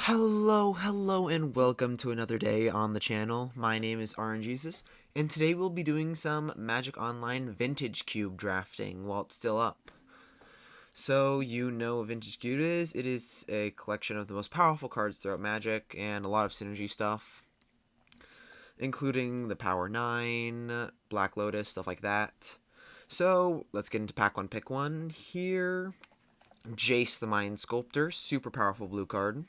Hello, and welcome to another day on the channel. My name is RNGesus, and today we'll be doing some Magic Online Vintage Cube drafting while it's still up. So, you know what Vintage Cube is. It is a collection of the most powerful cards throughout Magic, and a lot of synergy stuff, including the Power 9, Black Lotus, stuff like that. So, let's get into Pack 1, Pick 1. Here, Jace the Mind Sculptor, super powerful blue card.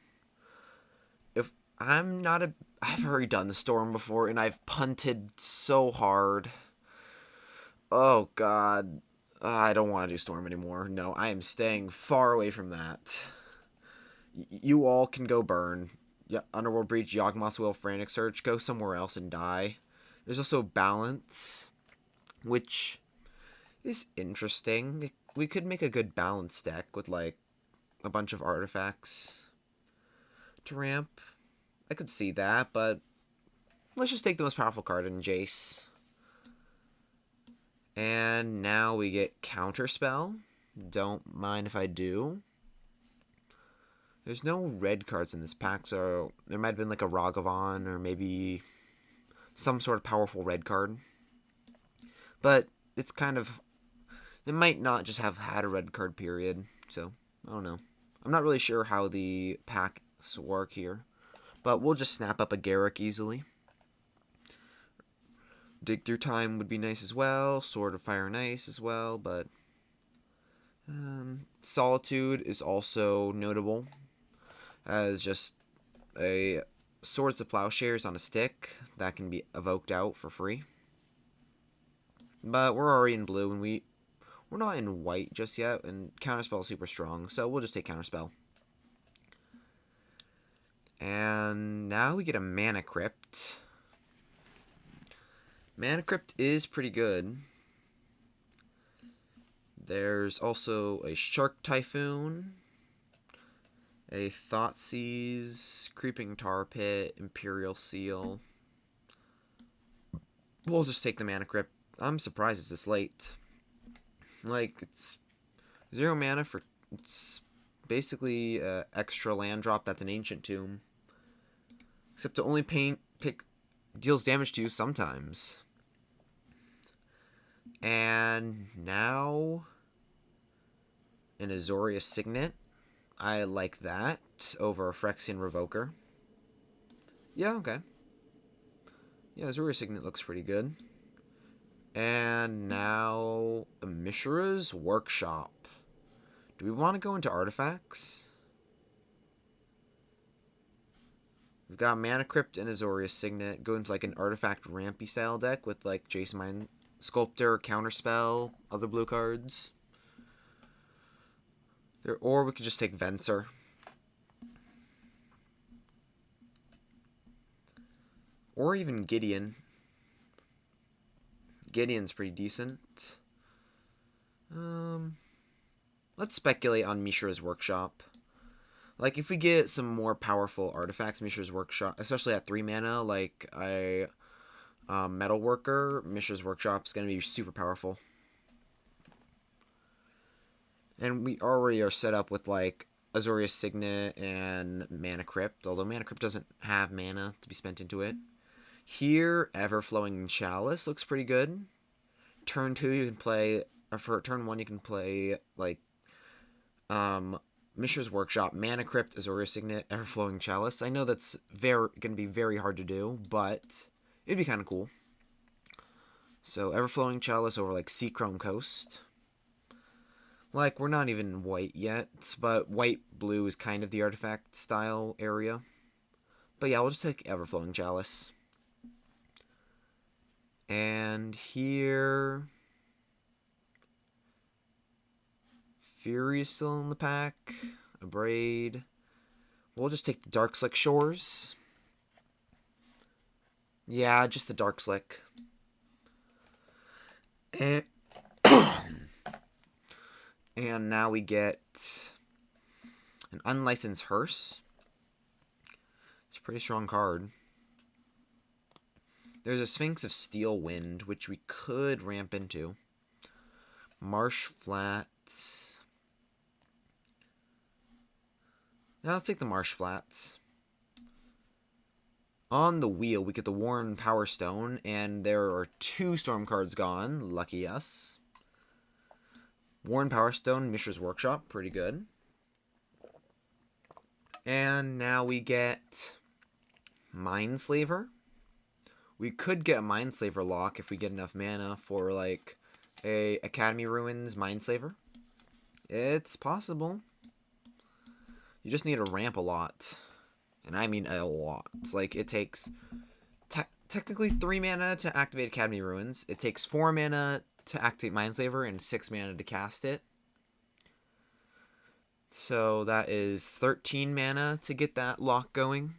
I've already done the Storm before, and I've punted so hard. Oh, God. I don't want to do Storm anymore. No, I am staying far away from that. You all can go burn. Yeah, Underworld Breach, Yawgmoth's Will, Frantic Search, go somewhere else and die. There's also Balance, which is interesting. We could make a good balance deck with, like, a bunch of artifacts to ramp. I could see that, but let's just take the most powerful card in Jace. And now we get Counterspell. Don't mind if I do. There's no red cards in this pack, so there might have been like a Ragavan or maybe some sort of powerful red card. But it's kind of... It might not just have had a red card period, so I don't know. I'm not really sure how the packs work here. But we'll just snap up a Garruk easily. Dig Through Time would be nice as well. Sword of Fire nice as well, but... Solitude is also notable as just a Swords of Plowshares on a stick that can be evoked out for free. But we're already in blue, and we're not in white just yet, and Counterspell is super strong, so we'll just take Counterspell. And now we get a Mana Crypt. Mana Crypt is pretty good. There's also a Shark Typhoon, a Thoughtseize, Creeping Tar Pit, Imperial Seal. We'll just take the Mana Crypt. I'm surprised it's this late. Like, it's 0 mana for... It's basically extra land drop that's an Ancient Tomb. Except to only deals damage to you sometimes. And now an Azorius Signet. I like that over a Phyrexian Revoker. Yeah, okay. Yeah, Azorius Signet looks pretty good. And now a Mishra's Workshop. Do we want to go into artifacts? We've got Mana Crypt and Azorius Signet. Go into like an artifact rampy style deck with like Jace Mind Sculptor, Counterspell, other blue cards. Or we could just take Venser. Or even Gideon. Gideon's pretty decent. Let's speculate on Mishra's Workshop. Like, if we get some more powerful artifacts, Mishra's Workshop, especially at 3 mana, like a Metalworker, Mishra's Workshop is going to be super powerful. And we already are set up with, like, Azorius Signet and Mana Crypt, although Mana Crypt doesn't have mana to be spent into it. Here, Everflowing Chalice looks pretty good. Turn 2, you can play, or for turn 1, you can play, like, Mishra's Workshop, Mana Crypt, Azorius Signet, Everflowing Chalice. I know that's going to be very hard to do, but it'd be kind of cool. So, Everflowing Chalice over, like, Seachrome Coast. Like, we're not even white yet, but white-blue is kind of the artifact style area. But yeah, we'll just take Everflowing Chalice. And here... Fury is still in the pack. Abrade. We'll just take the Darkslick Shores. Yeah, just the Darkslick. And now we get an Unlicensed Hearse. It's a pretty strong card. There's a Sphinx of Steel Wind, which we could ramp into. Marsh Flats. Now let's take the Marsh Flats. On the wheel, we get the Worn Power Stone, and there are 2 storm cards gone. Lucky us. Worn Power Stone, Mishra's Workshop, pretty good. And now we get Mindslaver. We could get a Mindslaver lock if we get enough mana for, like, a Academy Ruins Mindslaver. It's possible. You just need to ramp a lot. And I mean a lot. Like, it takes technically 3 mana to activate Academy Ruins. It takes 4 mana to activate Mindslaver and 6 mana to cast it. So that is 13 mana to get that lock going.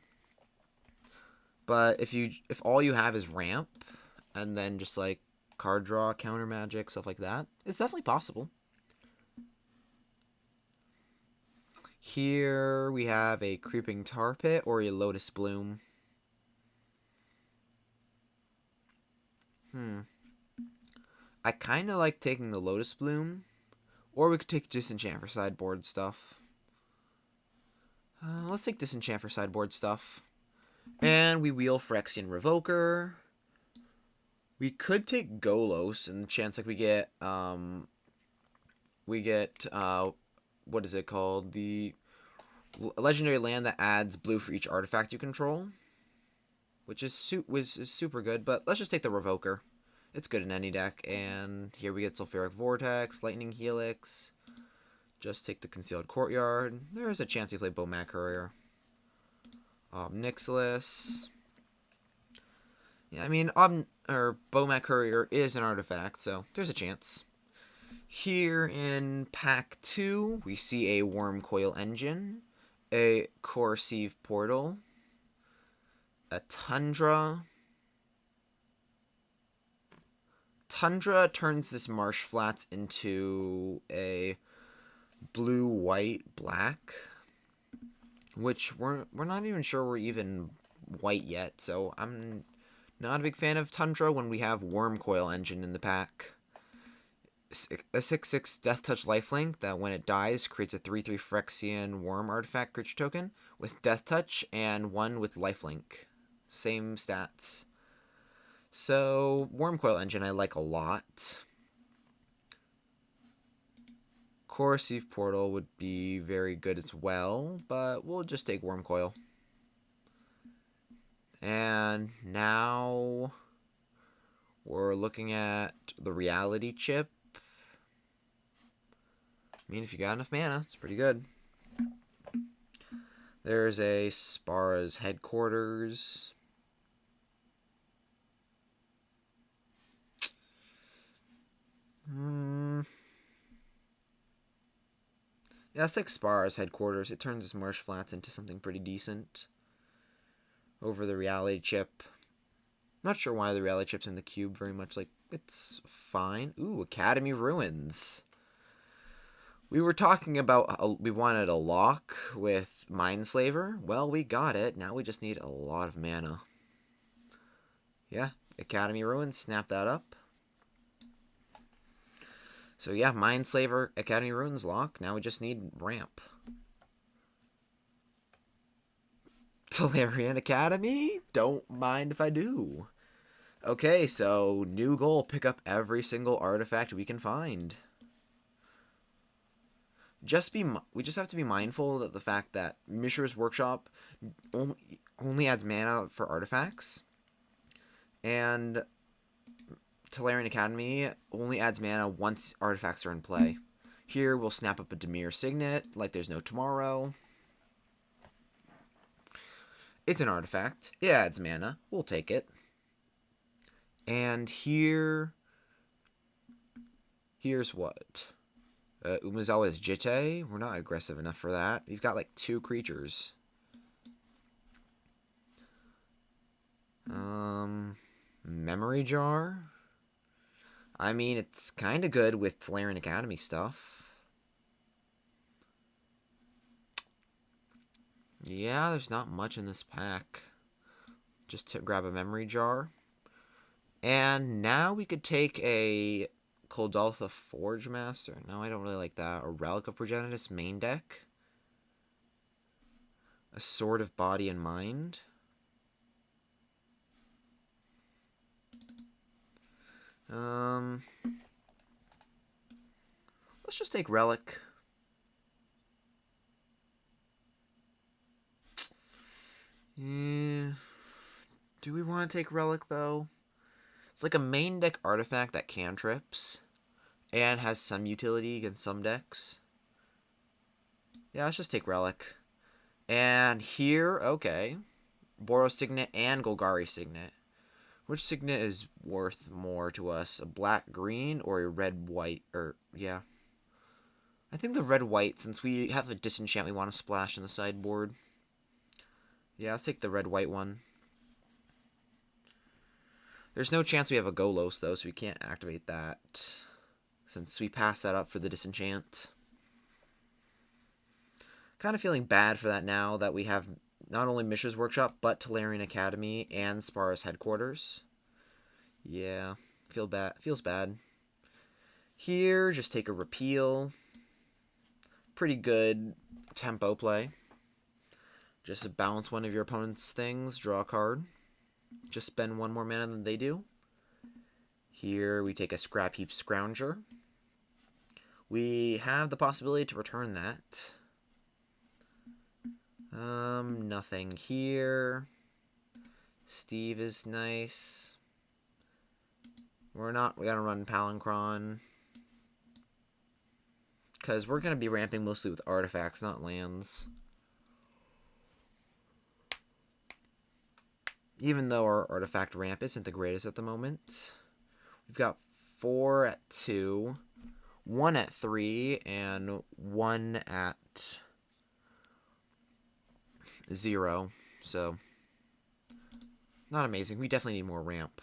But if all you have is ramp and then just like card draw, counter magic, stuff like that, it's definitely possible. Here we have a Creeping Tar Pit or a Lotus Bloom. I kind of like taking the Lotus Bloom, or we could take Disenchant for sideboard stuff. Let's take Disenchant for sideboard stuff. And we wheel Phyrexian Revoker. We could take Golos, and the chance like we get what is it called? The legendary land that adds blue for each artifact you control, which is super good. But let's just take the Revoker. It's good in any deck. And here we get Sulfuric Vortex, Lightning Helix. Just take the Concealed Courtyard. There's a chance you play Bomat Courier. Nixilis. Yeah, I mean, Bomat Courier is an artifact, so there's a chance. Here in Pack 2, we see a Wurmcoil Engine, a Corrosive Portal, a Tundra. Tundra turns this Marsh Flats into a blue-white-black, which we're not even sure we're even white yet, so I'm not a big fan of Tundra when we have Wurmcoil Engine in the pack. A 6/6 Death Touch Lifelink that when it dies creates a 3/3 Phyrexian Worm artifact creature token with Death Touch and 1 with Lifelink. Same stats. So, Wurmcoil Engine I like a lot. Corrosive Portal would be very good as well, but we'll just take Wurmcoil. And now we're looking at the Reality Chip. I mean, if you got enough mana, it's pretty good. There's a Spara's Headquarters. Yeah, let's take Spara's Headquarters. It turns this Marsh Flats into something pretty decent. Over the Reality Chip. Not sure why the Reality Chip's in the cube very much. Like, it's fine. Ooh, Academy Ruins. We were talking about we wanted a lock with Mindslaver. Well, we got it. Now we just need a lot of mana. Yeah, Academy Ruins. Snap that up. So yeah, Mindslaver, Academy Ruins lock. Now we just need ramp. Tolarian Academy? Don't mind if I do. Okay, so new goal, pick up every single artifact we can find. We just have to be mindful that the fact that Mishra's Workshop only adds mana for artifacts, and Tolarian Academy only adds mana once artifacts are in play. Here we'll snap up a Dimir Signet like there's no tomorrow. It's an artifact. It adds mana. We'll take it. And here's what? Umezawa's Jitte. We're not aggressive enough for that. We've got like 2 creatures. Memory Jar. I mean, it's kind of good with Tolarian Academy stuff. Yeah, there's not much in this pack. Just to grab a Memory Jar. And now we could take a Kuldaltha Forge Master. No, I don't really like that. A Relic of Progenitus main deck. A Sword of Body and Mind. Um, let's just take Relic. Yeah. Do we want to take Relic, though? It's like a main deck artifact that cantrips and has some utility against some decks. Yeah, let's just take Relic. And here, okay. Boros Signet and Golgari Signet. Which Signet is worth more to us? A black-green or a red-white? Yeah. I think the red-white, since we have a disenchant we want to splash in the sideboard. Yeah, let's take the red-white one. There's no chance we have a Golos, though, so we can't activate that. Since we passed that up for the disenchant. Kind of feeling bad for that now that we have not only Mishra's Workshop, but Tolarian Academy and Sparrow's Headquarters. Yeah, feels bad. Here, just take a repeal. Pretty good tempo play. Just to balance one of your opponent's things, draw a card. Just spend one more mana than they do. Here, we take a Scrap Heap Scrounger. We have the possibility to return that. Nothing here. Steve is nice. We gotta run Palancron. Because we're gonna be ramping mostly with artifacts, not lands. Even though our artifact ramp isn't the greatest at the moment. We've got 4 at 2, 1 at 3, and 1 at 0. So, not amazing. We definitely need more ramp.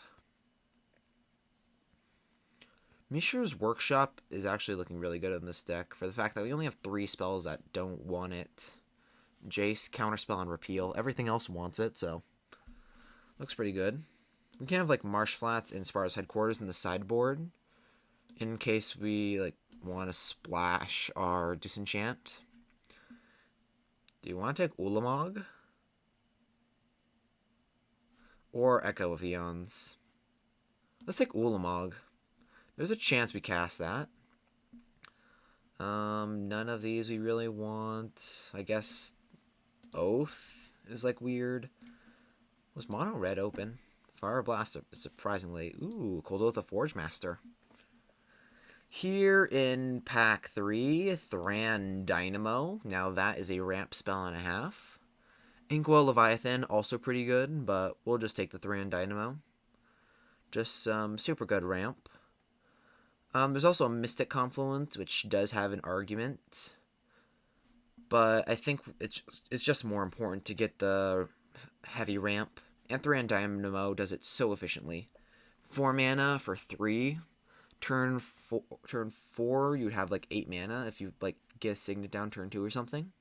Mishra's Workshop is actually looking really good in this deck for the fact that we only have 3 spells that don't want it. Jace, Counterspell, and Repeal. Everything else wants it, so looks pretty good. We can have like Marsh Flats and Sparrow's Headquarters in the sideboard in case we want to splash our disenchant. Do you want to take Ulamog? Or Echo of Eons? Let's take Ulamog. There's a chance we cast that. None of these we really want. I guess Oath is weird. Was Mono Red open? Fire Blast, surprisingly. Ooh, Cold Oath of Forge Master. Here in pack 3, Thran Dynamo. Now that is a ramp spell and a half. Inkwell Leviathan, also pretty good, but we'll just take the Thran Dynamo. Just some super good ramp. There's also a Mystic Confluence, which does have an argument. But I think it's just more important to get the heavy ramp. And Thran Dynamo does it so efficiently. 4 mana for 3. Turn 4, you'd have 8 mana if you get a Signet down turn 2 or something.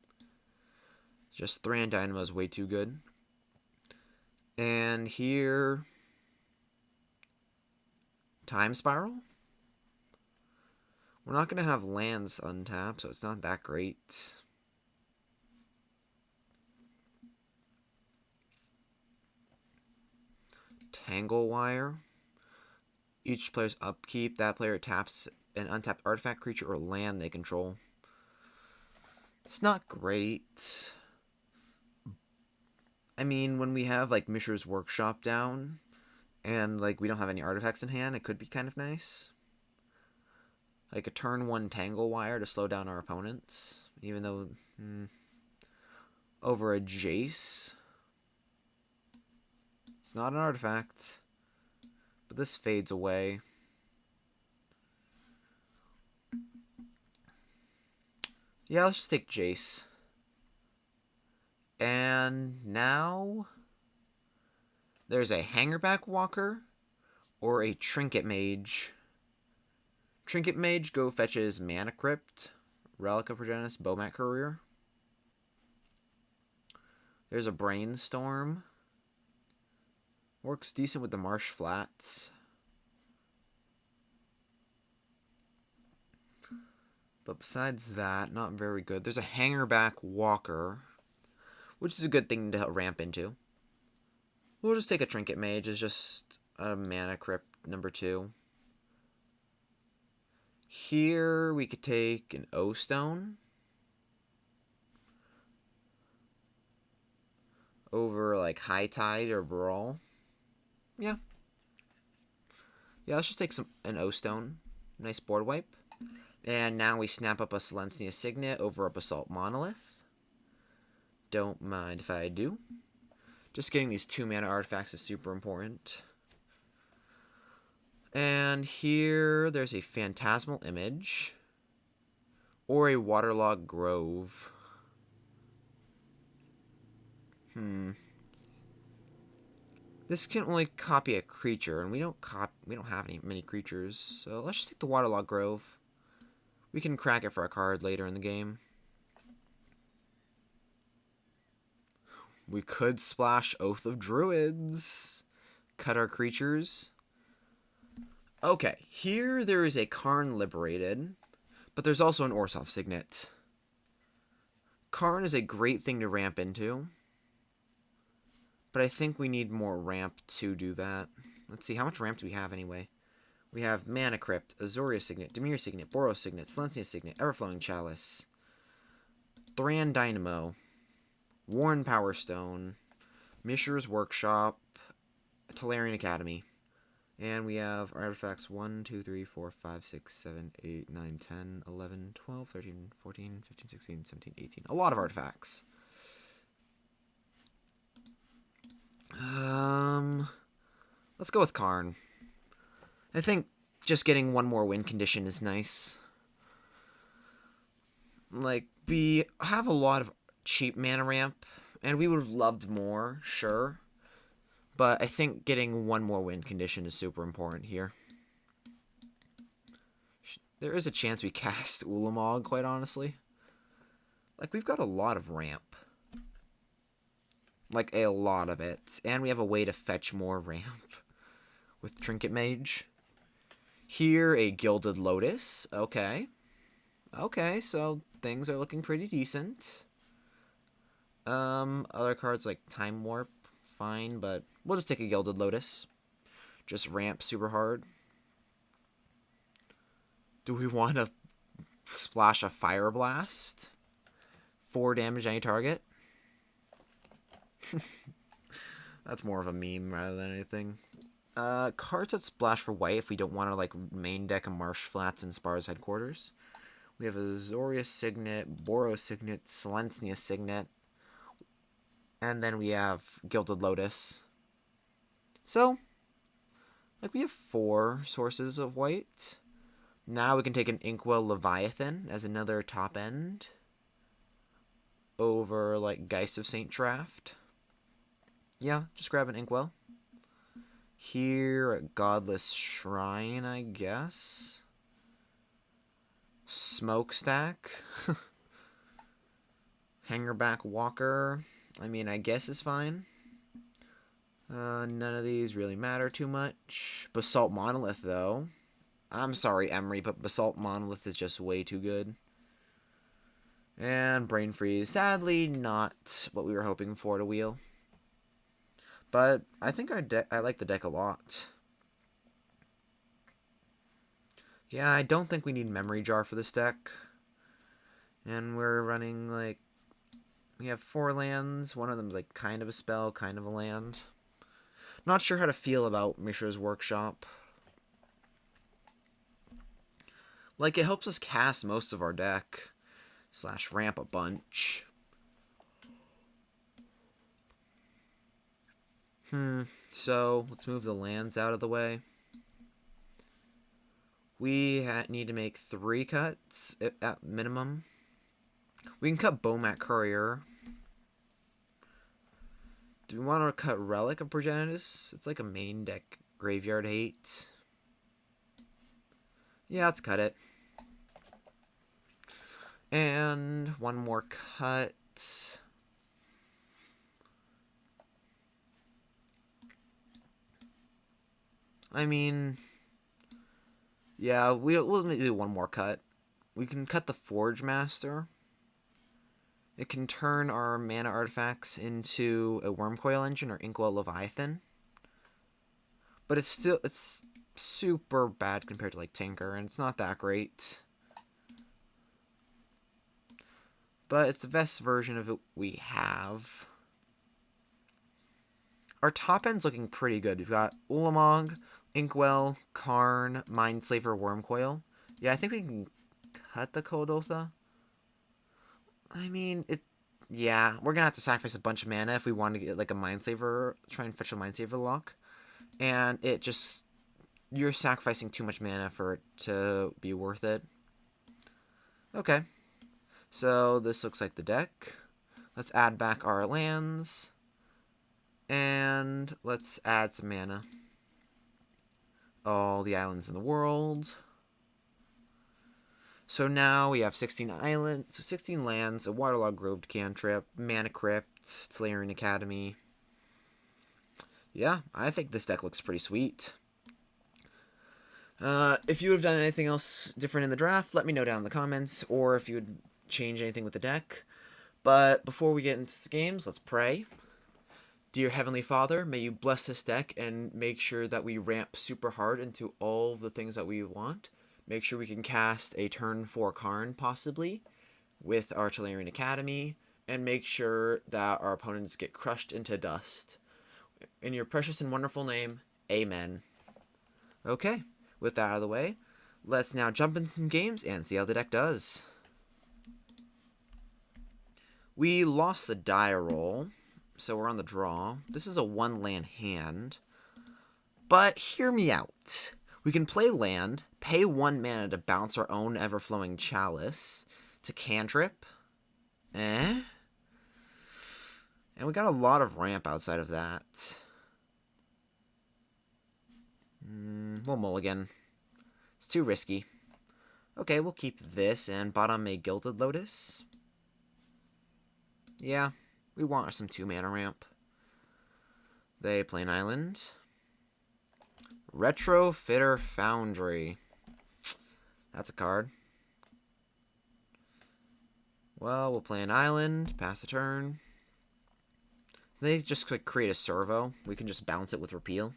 Just Thran Dynamo is way too good. And here, Time Spiral. We're not going to have lands untapped, so it's not that great. Tangle Wire. Each player's upkeep, that player taps an untapped artifact, creature, or land they control. It's not great. I mean, when we have Mishra's Workshop down and we don't have any artifacts in hand, it could be kind of nice. A turn 1 Tangle Wire to slow down our opponents, even though over a Jace. It's not an artifact, but this fades away. Yeah, let's just take Jace. And now there's a Hangerback Walker or a Trinket Mage. Trinket Mage go fetches Mana Crypt, Relic of Progenitus, Bomat Courier. There's a Brainstorm. Works decent with the Marsh Flats. But besides that, not very good. There's a Hangerback Walker, which is a good thing to ramp into. We'll just take a Trinket Mage. It's just a Mana Crypt number 2. Here we could take an O Stone over like High Tide or Brawl. Yeah. Yeah, let's just take an O Stone. Nice board wipe. And now we snap up a Selesnya Signet over a Basalt Monolith. Don't mind if I do. Just getting these 2-mana artifacts is super important. And here there's a Phantasmal Image or a Waterlogged Grove. This can only copy a creature, and we don't have many creatures, so let's just take the Waterlogged Grove. We can crack it for a card later in the game. We could splash Oath of Druids. Cut our creatures. Okay, here there is a Karn Liberated, but there's also an Orzhov Signet. Karn is a great thing to ramp into, but I think we need more ramp to do that. Let's see, how much ramp do we have anyway? We have Mana Crypt, Azuria Signet, Dimir Signet, Boros Signet, Selesnya Signet, Everflowing Chalice, Thran Dynamo, Worn Power Stone, Mishra's Workshop, Tolarian Academy. And we have artifacts 1, 2, 3, 4, 5, 6, 7, 8, 9, 10, 11, 12, 13, 14, 15, 16, 17, 18. A lot of artifacts. Let's go with Karn. I think just getting one more win condition is nice. Like, we have a lot of cheap mana ramp, and we would have loved more, sure. But I think getting one more win condition is super important here. There is a chance we cast Ulamog, quite honestly. Like, we've got a lot of ramp. Like, a lot of it. And we have a way to fetch more ramp with Trinket Mage. Here, a Gilded Lotus. Okay. Okay, so things are looking pretty decent. Other cards like Time Warp, fine, but we'll just take a Gilded Lotus. Just ramp super hard. Do we want to splash a Fire Blast? 4 damage any target? That's more of a meme rather than anything. Cards that splash for white if we don't want to like main deck a Marsh Flats and Spar's Headquarters. We have a Azorius Signet, Boros Signet, Selesnya Signet, and then we have Gilded Lotus. So, like, we have 4 sources of white. Now we can take an Inkwell Leviathan as another top end over, like, Geist of St. Draft. Yeah, just grab an Inkwell. Here, a Godless Shrine, I guess. Smokestack. Hangerback Walker. I mean, I guess is fine. None of these really matter too much. Basalt Monolith, though. I'm sorry, Emery, but Basalt Monolith is just way too good. And Brain Freeze. Sadly, not what we were hoping for to wheel. But I think I like the deck a lot. Yeah, I don't think we need Memory Jar for this deck. And we're running, like, we have 4 lands. One of them's, like, kind of a spell, kind of a land. Not sure how to feel about Mishra's Workshop. Like, it helps us cast most of our deck. / ramp a bunch. So, let's move the lands out of the way. We need to make 3 cuts at minimum. We can cut Bomat Courier. Do we want to cut Relic of Progenitus? It's like a main deck graveyard hate. Yeah, let's cut it. And one more cut. I mean, yeah, we'll need to do one more cut. We can cut the Forge Master. It can turn our mana artifacts into a Wormcoil Engine or Inkwell Leviathan. But it's super bad compared to like Tinker, and it's not that great. But it's the best version of it we have. Our top end's looking pretty good. We've got Ulamog, Inkwell, Karn, Mindslaver, Wormcoil. Yeah, I think we can cut the Kodotha. I mean, it. Yeah, we're gonna have to sacrifice a bunch of mana if we want to get like a Mindslaver, try and fetch a Mindslaver lock. And it just. You're sacrificing too much mana for it to be worth it. Okay. So this looks like the deck. Let's add back our lands. And let's add some mana. All the islands in the world. So now we have 16 islands, so 16 lands, a Waterlogged Grove cantrip, Mana Crypt, Tolarian Academy. Yeah, I think this deck looks pretty sweet. If you would have done anything else different in the draft, let me know down in the comments, or if you would change anything with the deck. But before we get into the games, let's pray. Dear Heavenly Father, may you bless this deck and make sure that we ramp super hard into all the things that we want. Make sure we can cast a turn 4 Karn, possibly, with our Tolarian Academy, and make sure that our opponents get crushed into dust. In your precious and wonderful name, amen. Okay, with that out of the way, let's now jump into some games and see how the deck does. We lost the die roll, so we're on the draw. This is a 1-land hand, but hear me out. We can play land, pay 1 mana to bounce our own Everflowing Chalice to cantrip. And we got a lot of ramp outside of that. We'll mulligan. It's too risky. Okay, we'll keep this and bottom a Gilded Lotus. Yeah, we want some 2 mana ramp. They play an island. Retrofitter Foundry. That's a card. Well, we'll play an island, pass a turn. They just create a servo. We can just bounce it with repeal.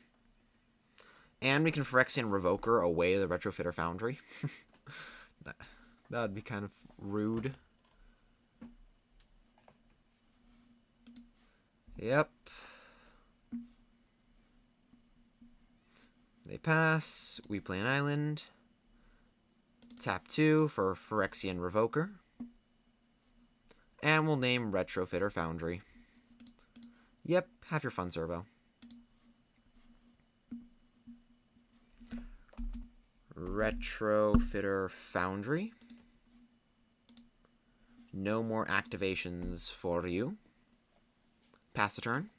And we can Phyrexian Revoker away the Retrofitter Foundry. That would be kind of rude. Yep. They pass. We play an island. Tap 2 for Phyrexian Revoker. And we'll name Retrofitter Foundry. Yep, have your fun, servo. Retrofitter Foundry. No more activations for you. Pass the turn.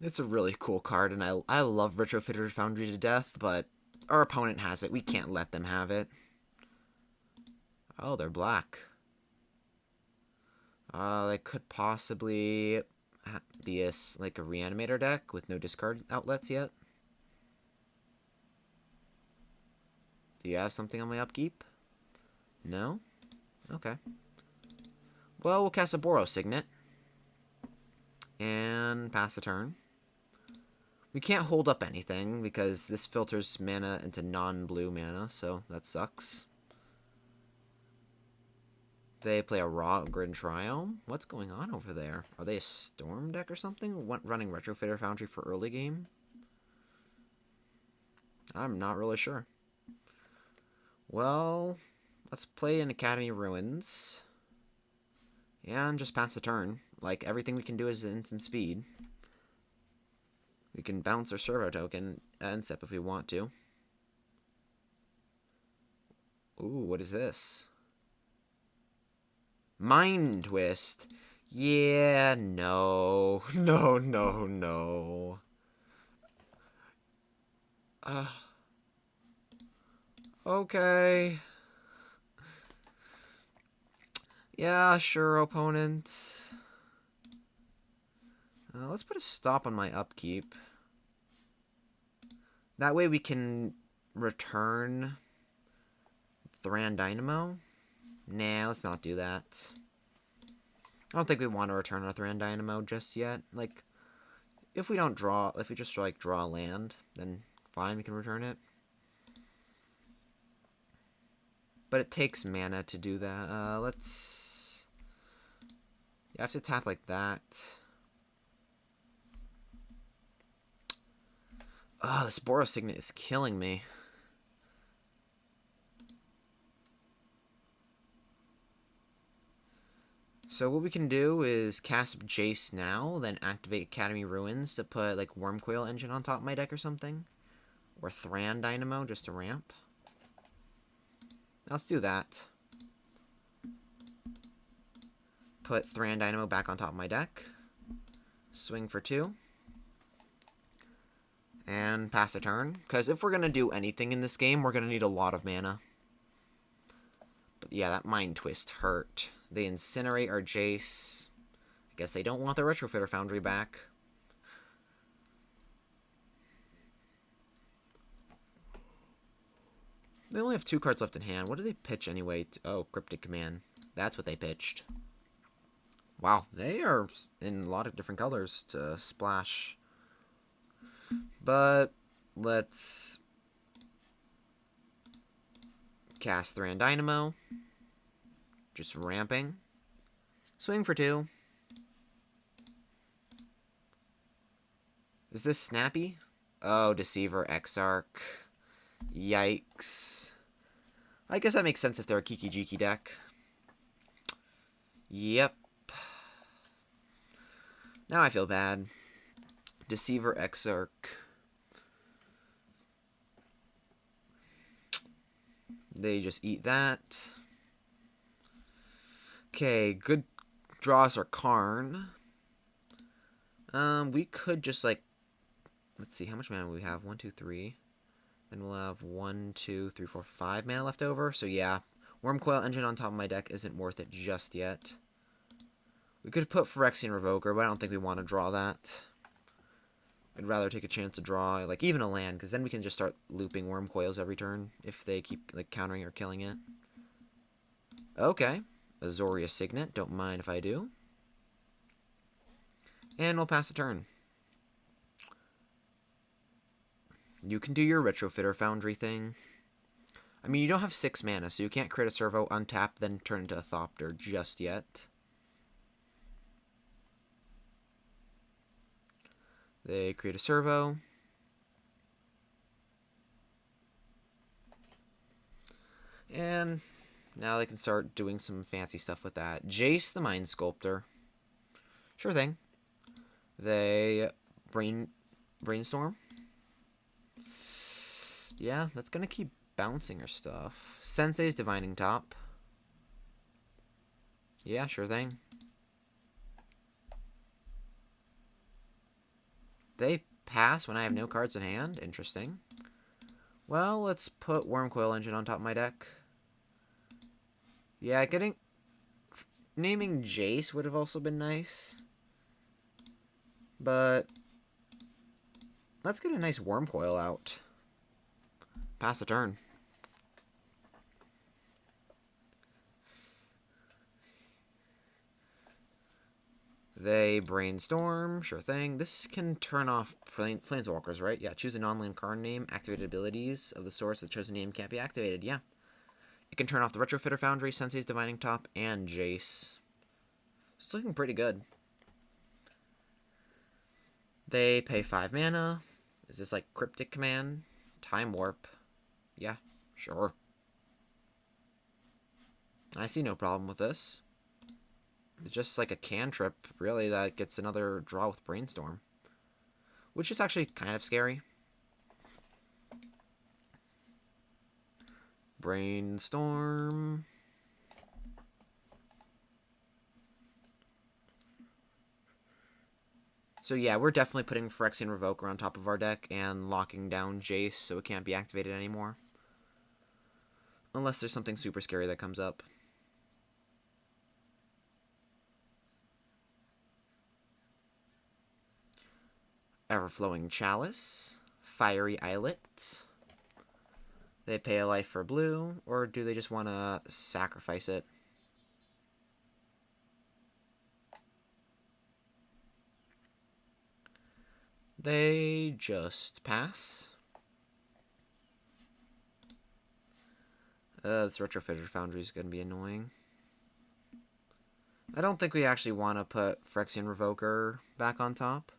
It's a really cool card, and I love Retrofitter Foundry to death, but our opponent has it. We can't let them have it. Oh, they're black. They could possibly be like a Reanimator deck with no discard outlets yet. Do you have something on my upkeep? No? Okay. Well, we'll cast a Boros Signet. And pass the turn. We can't hold up anything because this filters mana into non-blue mana, so that sucks. They play a Rogren Triome. What's going on over there? Are they a Storm deck or something? Running Retrofitter Foundry for early game? I'm not really sure. Well, let's play an Academy Ruins. And just pass the turn. Like, everything we can do is instant speed. We can bounce our servo token end step if we want to. Ooh, what is this? Mind Twist. Yeah, no. No, no, no. Okay. Yeah, sure, opponent. Let's put a stop on my upkeep. That way we can return Thran Dynamo. Nah, let's not do that. I don't think we want to return our Thran Dynamo just yet. Like, if we just like draw land, then fine, we can return it. But it takes mana to do that. You have to tap like that. Oh, this Boros Signet is killing me. So what we can do is cast Jace now, then activate Academy Ruins to put like Wurmcoil Engine on top of my deck or something. Or Thran Dynamo just to ramp. Let's do that. Put Thran Dynamo back on top of my deck. Swing for 2. And pass a turn. Because if we're going to do anything in this game, we're going to need a lot of mana. But yeah, that Mind Twist hurt. They incinerate our Jace. I guess they don't want the Retrofitter Foundry back. They only have 2 cards left in hand. What do they pitch anyway? Oh, Cryptic Command. That's what they pitched. Wow, they are in a lot of different colors to splash. But let's cast Thran Dynamo. Just ramping. Swing for 2. Is this snappy? Oh, Deceiver, Exarch. Yikes. I guess that makes sense if they're a Kiki Jiki deck. Yep. Now I feel bad. Deceiver, Exarch. They just eat that. Okay, good draws are Karn. We could just like, let's see, how much mana we have? 1, 2, 3. Then we'll have 1, 2, 3, 4, 5 mana left over. So yeah, Wurmcoil Engine on top of my deck isn't worth it just yet. We could put Phyrexian Revoker, but I don't think we want to draw that. I'd rather take a chance to draw, like, even a land, because then we can just start looping Wurmcoils every turn if they keep, like, countering or killing it. Okay. Azoria Signet. Don't mind if I do. And we'll pass the turn. You can do your Retrofitter Foundry thing. I mean, you don't have 6 mana, so you can't create a servo, untap, then turn into a Thopter just yet. They create a servo. And now they can start doing some fancy stuff with that. Jace the Mind Sculptor. Sure thing. They brainstorm. Yeah, that's going to keep bouncing her stuff. Sensei's Divining Top. Yeah, sure thing. They pass when I have no cards in hand. Interesting. Well, let's put Wurmcoil Engine on top of my deck. Yeah, naming Jace would have also been nice. But let's get a nice Wurmcoil out. Pass the turn. They brainstorm, sure thing. This can turn off Planeswalkers, right? Yeah, choose a non-land card name. Activated abilities of the source. The chosen name can't be activated. Yeah. It can turn off the Retrofitter Foundry, Sensei's Divining Top, and Jace. It's looking pretty good. They pay 5 mana. Is this like Cryptic Command? Time Warp. Yeah, sure. I see no problem with this. It's just like a cantrip, really, that gets another draw with Brainstorm. Which is actually kind of scary. Brainstorm. So yeah, we're definitely putting Phyrexian Revoker on top of our deck and locking down Jace so it can't be activated anymore. Unless there's something super scary that comes up. Everflowing Chalice. Fiery Islet. They pay a life for blue, or do they just want to sacrifice it? They just pass. This Retrofitter Foundry is going to be annoying. I don't think we actually want to put Phyrexian Revoker back on top.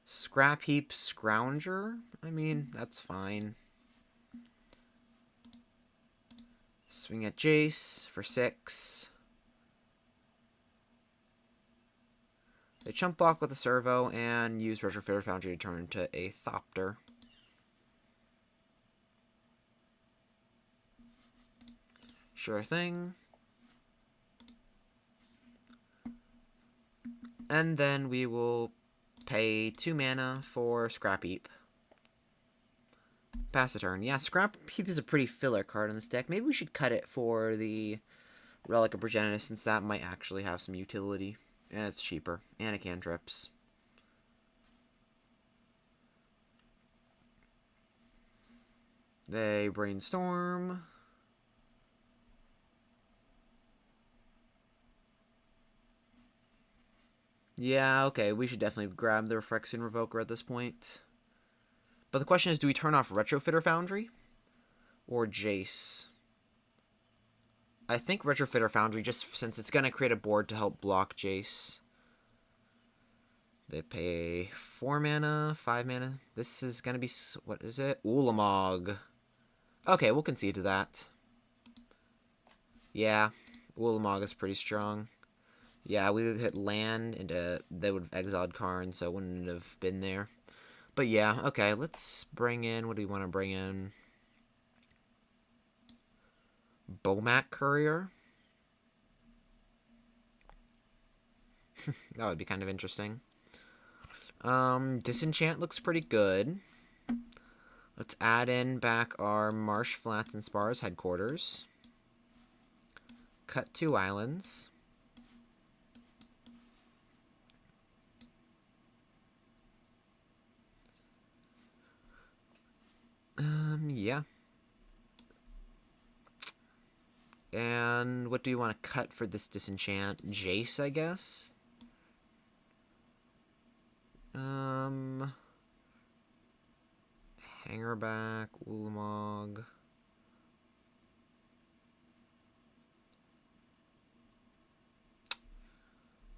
Scrap Heap Scrounger? I mean, that's fine. Swing at Jace for 6. They chump block with a Servo and use Retrofitter Foundry to turn into a Thopter. Sure thing. And then we will pay 2 mana for Scrap Heap. Pass the turn. Yeah, Scrap Heap is a pretty filler card in this deck. Maybe we should cut it for the Relic of Progenitus, since that might actually have some utility. And it's cheaper. And it cantrips. They Brainstorm. Yeah, okay, we should definitely grab the Phyrexian Revoker at this point. But the question is, do we turn off Retrofitter Foundry? Or Jace? I think Retrofitter Foundry, just since it's going to create a board to help block Jace. They pay 4 mana, 5 mana. This is going to be, what is it? Ulamog. Okay, we'll concede to that. Yeah, Ulamog is pretty strong. Yeah, we would hit land, and they would have exiled Karn, so it wouldn't have been there. But yeah, okay, let's bring in, what do we want to bring in? Bomat Courier? That would be kind of interesting. Disenchant looks pretty good. Let's add in back our Marsh Flats and Spars headquarters. Cut 2 islands. Yeah. And what do you want to cut for this disenchant? Jace, I guess? Hangerback, Ulamog.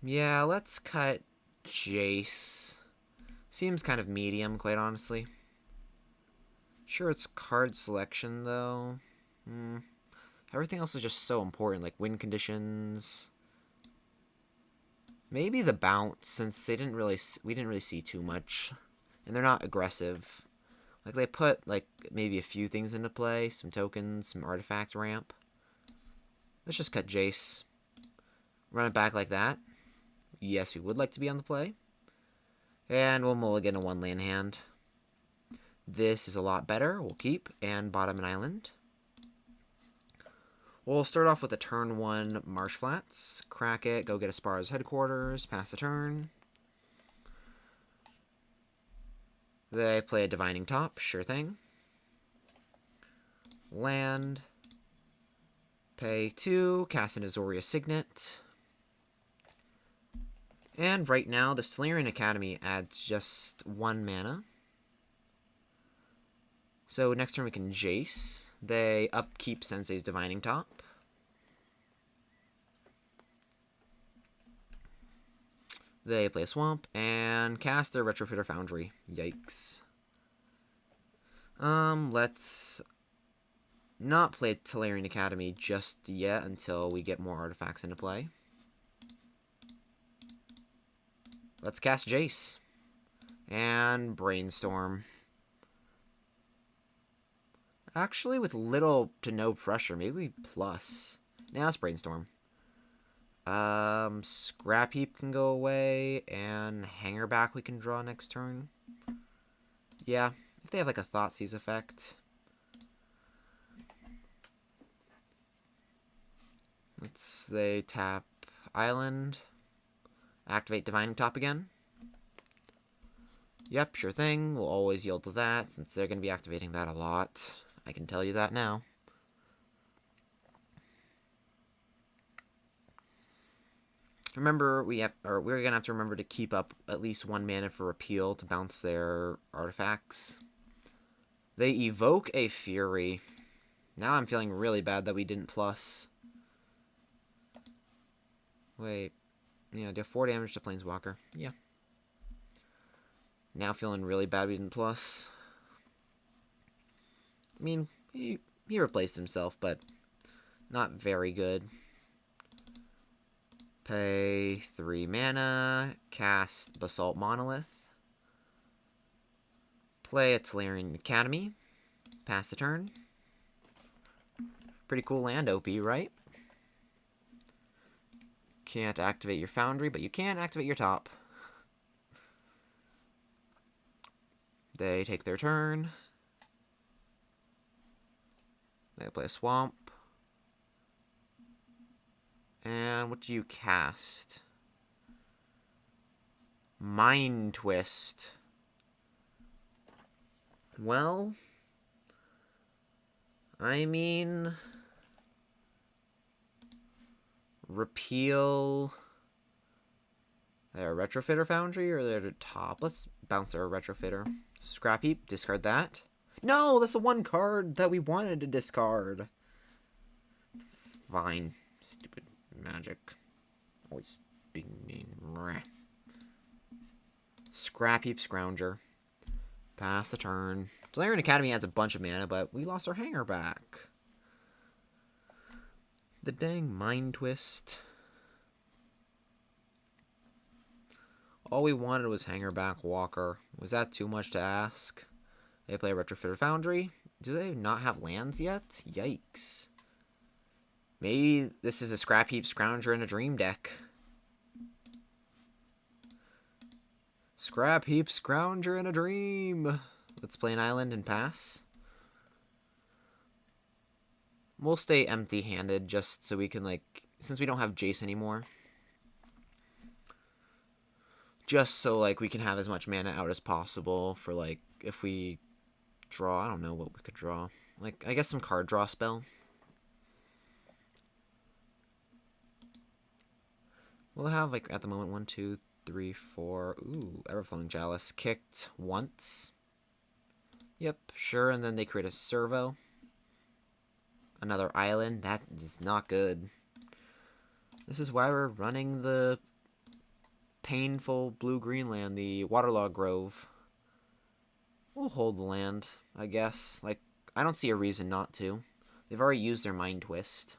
Yeah, let's cut Jace. Seems kind of medium, quite honestly. Sure, it's card selection, though. Everything else is just so important, like win conditions. Maybe the bounce, since we didn't really see too much, and they're not aggressive. Like they put like maybe a few things into play, some tokens, some artifact ramp. Let's just cut Jace. Run it back like that. Yes, we would like to be on the play. And we'll mulligan a 1 land hand. This is a lot better. We'll keep and bottom an island. We'll start off with a turn 1 Marsh Flats. Crack it, go get a Spar's headquarters, pass the turn. They play a Divining Top, sure thing. Land. Pay 2, cast an Azoria Signet. And right now, the Solarian Academy adds just 1 mana. So next turn we can Jace. They upkeep Sensei's Divining Top. They play a Swamp and cast their Retrofitter Foundry. Yikes. Let's not play Solarian Academy just yet until we get more artifacts into play. Let's cast Jace. And Brainstorm. Actually, with little to no pressure, maybe plus. Now let's Brainstorm. Scrap Heap can go away, and Hangerback we can draw next turn. Yeah, if they have like a Thoughtseize effect. They tap Island. Activate Divining Top again. Yep, sure thing. We'll always yield to that, since they're going to be activating that a lot. I can tell you that now. Remember, we're gonna have to remember to keep up at least 1 mana for Repeal to bounce their artifacts. They evoke a Fury. Now I'm feeling really bad that we didn't plus. Wait. Yeah, do 4 damage to Planeswalker. Yeah. Now feeling really bad we didn't plus. I mean, he replaced himself, but not very good. Pay 3 mana, cast Basalt Monolith, play a Tolarian Academy, pass the turn. Pretty cool land, OP, right? Can't activate your Foundry, but you can activate your top. They take their turn. They play a Swamp. And what do you cast? Mind Twist. Well, I mean, repeal their Retrofitter Foundry or their top. Let's bounce our Retrofitter. Scrap Heap, discard that. No, that's the one card that we wanted to discard. Fine. Stupid Magic. Always being mean. Scrap Heap, Scrounger. Pass the turn. Tolarian Academy adds a bunch of mana, but we lost our hanger back. The dang Mind Twist. All we wanted was hanger back Walker. Was that too much to ask? They play Retrofitter Foundry. Do they not have lands yet? Yikes. Maybe this is a Scrap Heap, Scrounger, and a Dream deck. Scrap Heap, Scrounger, and a Dream. Let's play an island and pass. We'll stay empty-handed just so we can, like, since we don't have Jace anymore. Just so, like, we can have as much mana out as possible for, like, if we draw. I don't know what we could draw. Like, I guess some card draw spell. We'll have, like, at the moment, 1, 2, 3, 4. Ooh, Everflowing Chalice. Kicked once. Yep, sure, and then they create a servo. Another island. That is not good. This is why we're running the painful blue-green land, the Waterlog Grove. We'll hold the land, I guess. Like, I don't see a reason not to. They've already used their Mind Twist.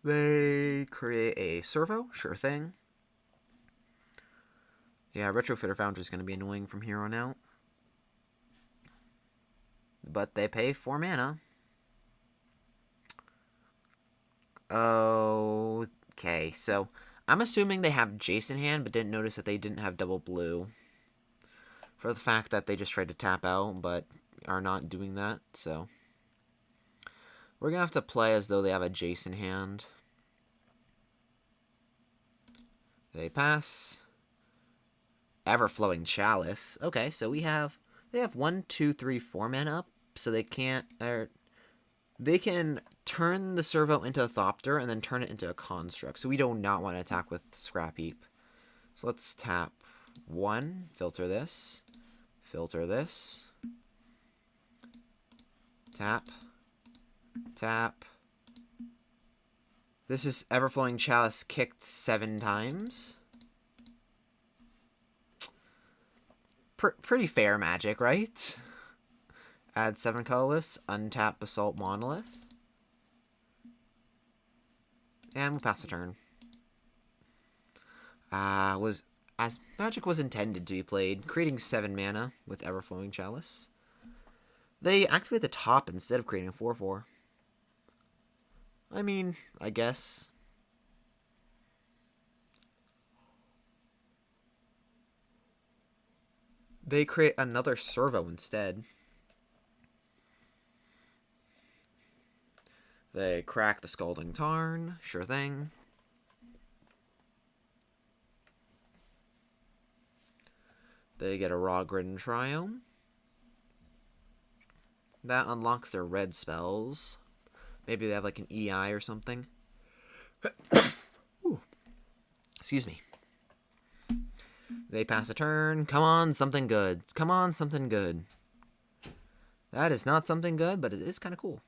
They create a servo, sure thing. Yeah, Retrofitter Foundry is going to be annoying from here on out. But they pay 4 mana. Okay, so I'm assuming they have Jace in hand, but didn't notice that they didn't have double blue. For the fact that they just tried to tap out, but are not doing that, so we're going to have to play as though they have a Jace in hand. They pass. Everflowing Chalice. Okay, so they have 1, 2, 3, 4 mana up, so they can't, they can turn the servo into a Thopter and then turn it into a construct. So we do not want to attack with Scrap Heap. So let's tap 1, filter this, tap, tap. This is Everflowing Chalice kicked 7 times. Pretty fair Magic, right? Add 7 colorless, untap Basalt Monolith. And we'll pass the turn. As Magic was intended to be played, creating 7 mana with Everflowing Chalice. They activate the top instead of creating a 4/4. I mean, I guess. They create another servo instead. They crack the Scalding Tarn, sure thing. They get a Rogren Triome. That unlocks their red spells. Maybe they have like an EI or something. Ooh. Excuse me. They pass a turn. Come on, something good. Come on, something good. That is not something good, but it is kind of cool.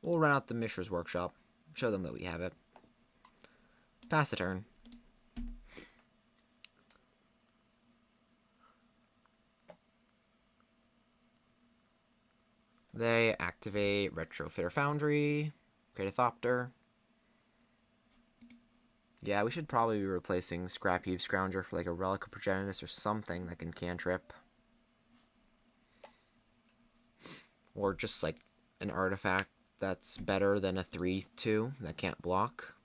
We'll run out the Mishra's Workshop. Show them that we have it. Pass a turn. They activate Retrofitter Foundry, create a Thopter. Yeah, we should probably be replacing Scrapheap Scrounger for like a Relic of Progenitus or something that can cantrip. Or just like an artifact that's better than a 3/2 that can't block.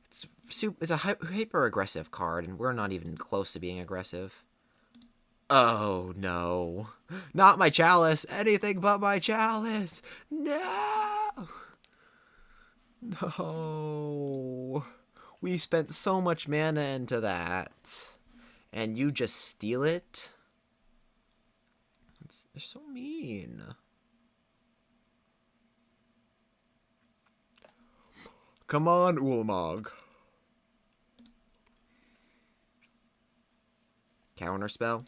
It's a hyper-aggressive card, and we're not even close to being aggressive. Oh, no. Not my Chalice. Anything but my Chalice. No. No. We spent so much mana into that. And you just steal it? They're so mean. Come on, Ulamog. Counterspell.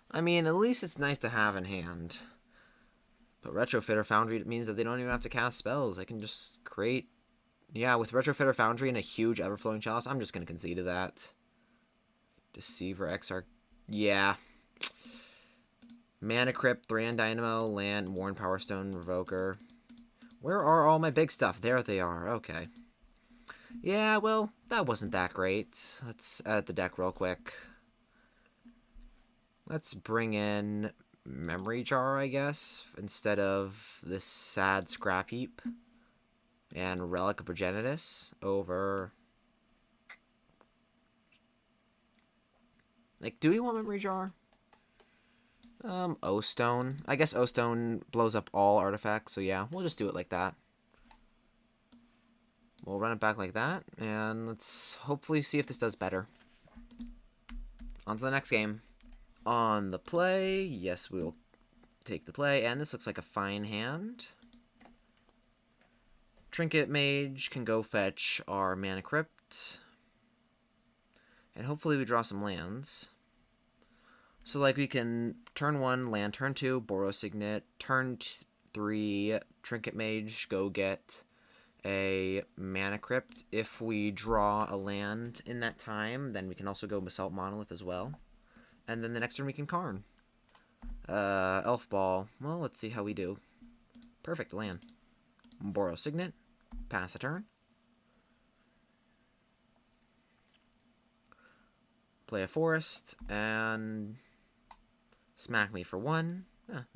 I mean, at least it's nice to have in hand. But Retrofitter Foundry means that they don't even have to cast spells. They can just create... Yeah, with Retrofitter Foundry and a huge Everflowing Chalice, I'm just going to concede to that. Deceiver, Exarch... Yeah. Mana Crypt, Thran Dynamo, Land, Worn Power Stone, Revoker. Where are all my big stuff? There they are. Okay. Yeah, well, that wasn't that great. Let's edit the deck real quick. Let's bring in Memory Jar, I guess, instead of this sad Scrap Heap. And Relic of Progenitus over... Like, do we want Memory Jar? O-Stone. I guess O-Stone blows up all artifacts, so yeah, we'll just do it like that. We'll run it back like that, and let's hopefully see if this does better. On to the next game. On the play, yes, we will take the play, and this looks like a fine hand. Trinket Mage can go fetch our Mana Crypt. And hopefully we draw some lands. So, like, we can turn 1, land, turn 2, Boros Signet, turn 3, Trinket Mage, go get a Mana Crypt. If we draw a land in that time, then we can also go Basalt Monolith as well. And then the next turn we can Karn. Elf Ball. Well, let's see how we do. Perfect land. Boros Signet. Pass a turn. Play a Forest. And smack me for 1.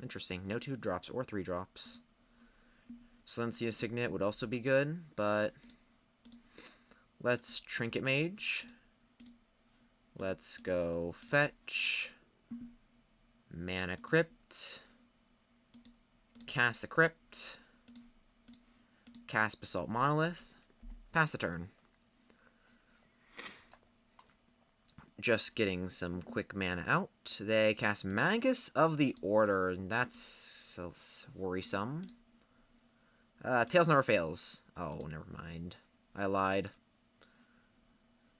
Interesting. No 2 drops or 3 drops. Silencia Signet would also be good, but let's Trinket Mage. Let's go fetch. Mana Crypt. Cast the Crypt. Cast Basalt Monolith. Pass the turn. Just getting some quick mana out. They cast Magus of the Order, and that's worrisome. Tails Never Fails. Oh, never mind. I lied.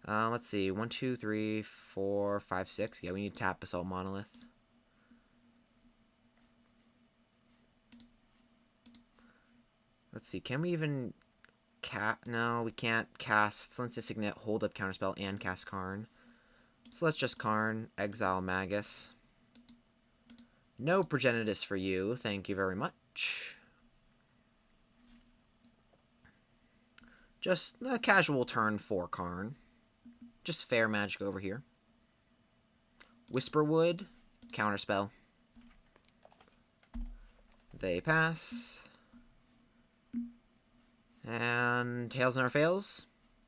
Let's see. 1, 2, 3, 4, 5, 6. Yeah, we need to tap Basalt Monolith. Let's see. Can we even no, we can't cast Silencia Signet, hold up Counterspell, and cast Karn. So let's just Karn, exile Magus. No Progenitus for you. Thank you very much. Just a casual turn for Karn. Just fair magic over here. Whisperwood, Counterspell. They pass. And Tails Never Fails.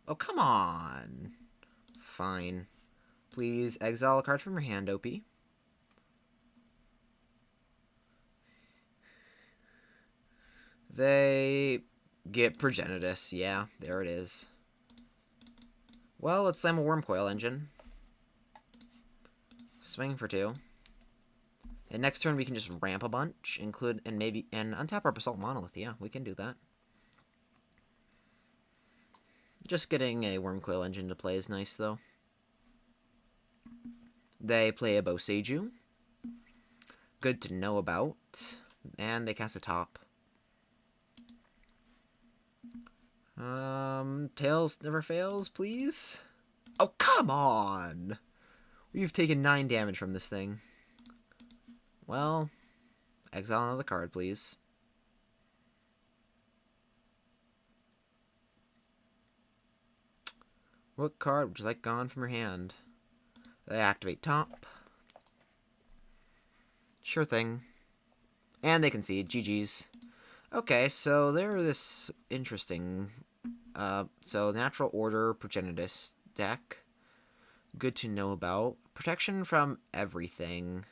Oh, come on. Fine. Please exile a card from your hand, OP. They get Progenitus. Yeah, there it is. Well, let's slam a Wormcoil Engine. Swing for 2. And next turn we can just ramp a bunch, and untap our Basalt Monolith. Yeah, we can do that. Just getting a Wurmcoil Engine to play is nice, though. They play a Boseiju. Good to know about. And they cast a top. Tails never fails, please. Oh, come on! We've taken 9 damage from this thing. Well, exile another card, please. What card would you like gone from your hand? They activate top. Sure thing. And they concede. GG's. Okay, so they're this interesting. So Natural Order Progenitus deck. Good to know about. Protection from everything.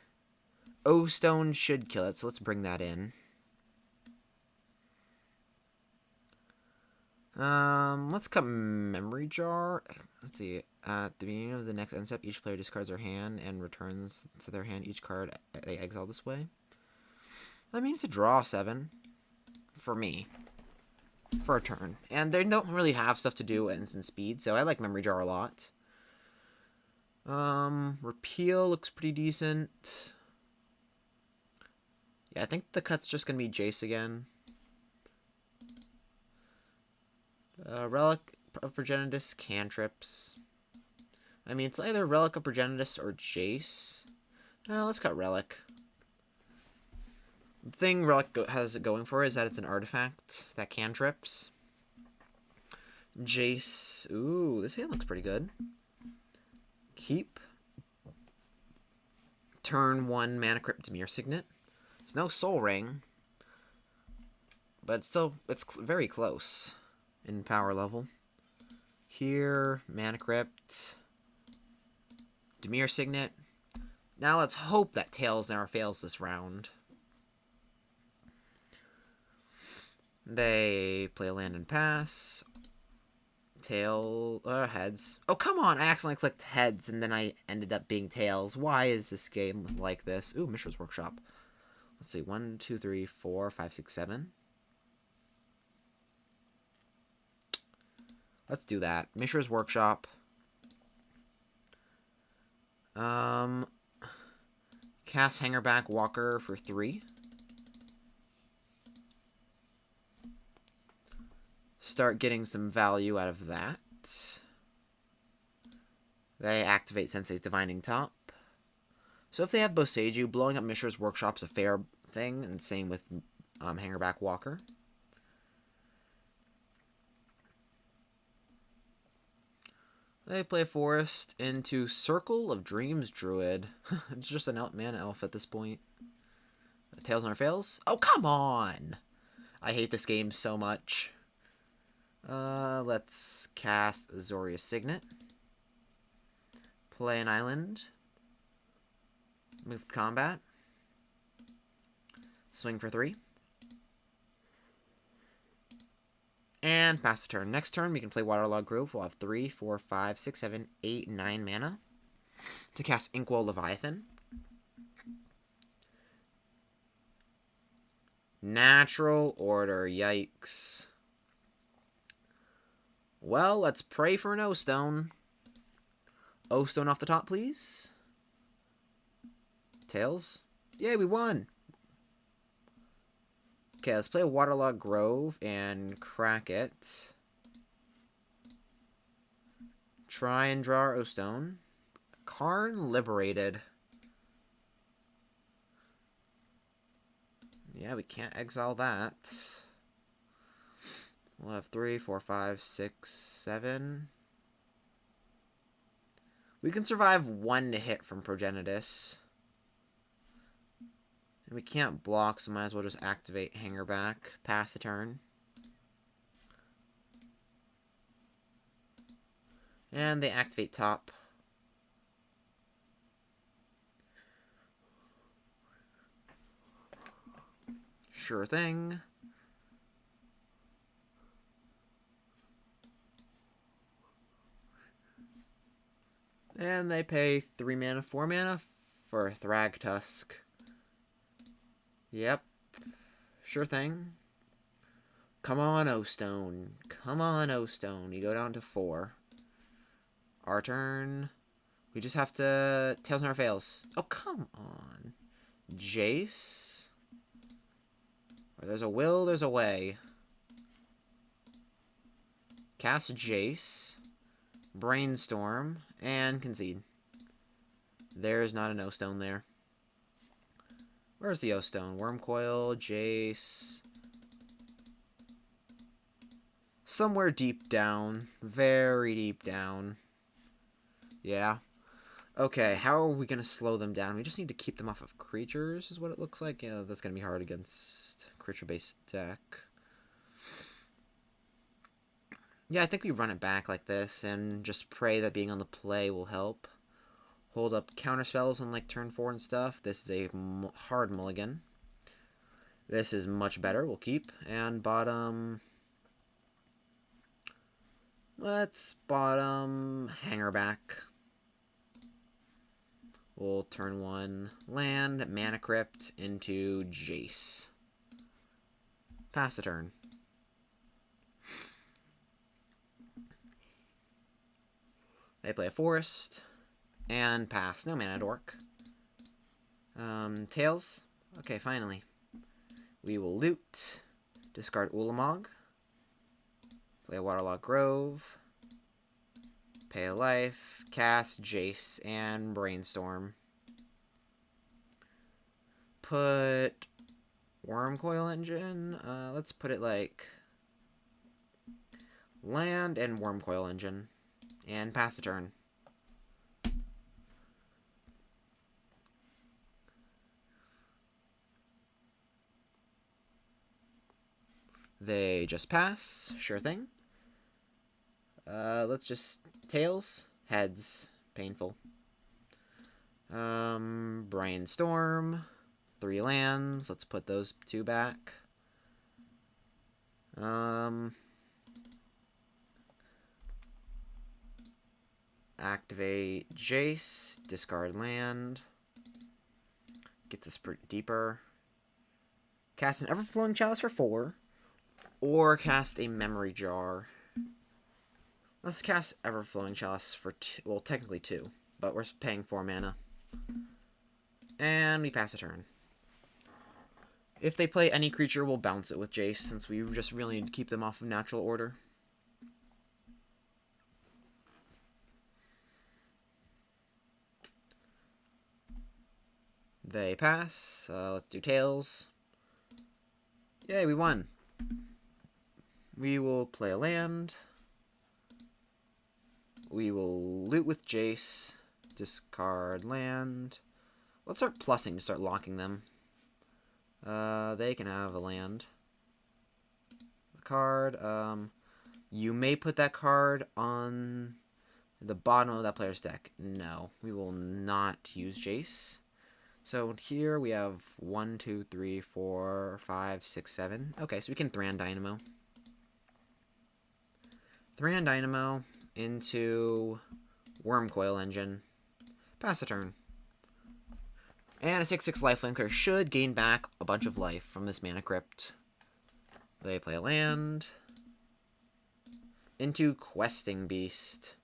O-Stone should kill it, so let's bring that in. Let's cut Memory Jar. Let's see. At the beginning of the next end step, each player discards their hand and returns to their hand each card they exile this way. I mean, it's a draw 7 for me for a turn, and they don't really have stuff to do at instant speed, so I like Memory Jar a lot. Repeal looks pretty decent. Yeah, I think the cut's just gonna be Jace again. Relic of Progenitus, cantrips. I mean, it's either Relic of Progenitus or Jace. Let's cut Relic. The thing Relic has it going for is that it's an artifact that cantrips. Jace. Ooh, this hand looks pretty good. Keep. Turn 1 Mana Crypt Dimir Signet. It's no Soul Ring, but it's very close in power level. Here, Mana Crypt. Dimir Signet. Now let's hope that Tails never fails this round. They play a land and pass. Heads. Oh, come on! I accidentally clicked heads and then I ended up being tails. Why is this game like this? Ooh, Mishra's Workshop. Let's see. 1, 2, 3, 4, 5, 6, 7. Let's do that. Mishra's Workshop. Cast Hangerback Walker for 3. Start getting some value out of that. They activate Sensei's Divining Top. So if they have Boseiju, blowing up Mishra's Workshop's a fair thing, and same with Hangerback Walker. They play Forest into Circle of Dreams Druid. It's just an mana elf at this point. Tails never fails. Oh, come on! I hate this game so much. Let's cast Azorius Signet. Play an island. Move to combat. Swing for 3. And pass the turn. Next turn, we can play Waterlogged Grove. We'll have 3, 4, 5, 6, 7, 8, 9 mana to cast Inkwell Leviathan. Natural Order. Yikes. Well, let's pray for an O-Stone. O-Stone off the top, please. Tails. Yay, we won. Okay, let's play a Waterlogged Grove and crack it. Try and draw our O-Stone. Karn Liberated. Yeah, we can't exile that. We'll have 3, 4, 5, 6, 7. We can survive 1 hit from Progenitus. And we can't block, so might as well just activate Hangerback. Pass the turn. And they activate top. Sure thing. And they pay 3 mana, 4 mana for Thragtusk. Yep. Sure thing. Come on, O-Stone. Come on, O-Stone. You go down to 4. Our turn. We just have to... Tails never fails. Oh, come on. Jace. Where there's a will, there's a way. Cast Jace. Brainstorm. And concede. There's not an O-Stone there. Where's the O-Stone? Wormcoil, Jace. Somewhere deep down. Very deep down. Yeah. Okay, how are we going to slow them down? We just need to keep them off of creatures, is what it looks like. Yeah, that's going to be hard against creature-based deck. Yeah, I think we run it back like this and just pray that being on the play will help. Hold up counter spells on like turn 4 and stuff. This is a hard mulligan. This is much better. We'll keep. And bottom... Let's bottom Hanger back. We'll turn 1 land, Mana Crypt into Jace. Pass the turn. They play a Forest. And pass. No Mana Dork. Tails. Okay, finally. We will loot. Discard Ulamog. Play a Waterlogged Grove. Pay a life. Cast Jace and Brainstorm. Put Wormcoil Engine. Let's put it like land and Wormcoil Engine. And pass the turn. They just pass. Sure thing. Let's just... Tails. Heads. Painful. Brainstorm. 3 lands. Let's put those 2 back. Activate Jace. Discard land. Gets us pretty deeper. Cast an Everflowing Chalice for 4. Or cast a Memory Jar. Let's cast Everflowing Chalice for 2. Well, technically 2. But we're paying 4 mana. And we pass a turn. If they play any creature, we'll bounce it with Jace, since we just really need to keep them off of natural order. They pass. Let's do Tails. Yay, we won. We will play a land. We will loot with Jace. Discard land. Let's start plussing to start locking them. They can have a land. A card. You may put that card on the bottom of that player's deck. No, we will not use Jace. So here we have 1, 2, 3, 4, 5, 6, 7. Okay, so we can Thran Dynamo. Thran Dynamo into Wormcoil Engine. Pass the turn. And a 6/6 lifelinker should gain back a bunch of life from this Mana Crypt. They play a land. Into Questing Beast.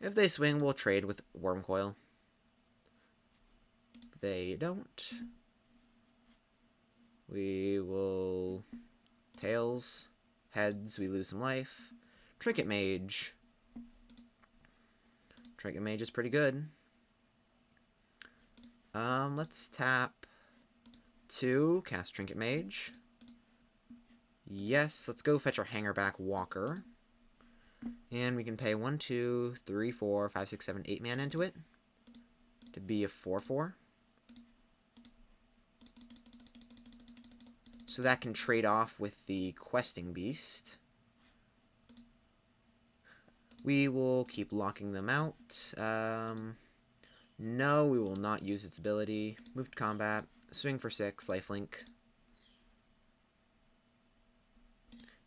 If they swing, we'll trade with Wormcoil. If they don't, we will Tails. Heads, we lose some life. Trinket Mage. Trinket Mage is pretty good. Let's tap 2, cast Trinket Mage. Yes, let's go fetch our Hangerback Walker. And we can pay 1, 2, 3, 4, 5, 6, 7, 8 mana into it to be a 4/4. So that can trade off with the Questing Beast. We will keep locking them out. No, we will not use its ability. Move to combat. Swing for 6, lifelink.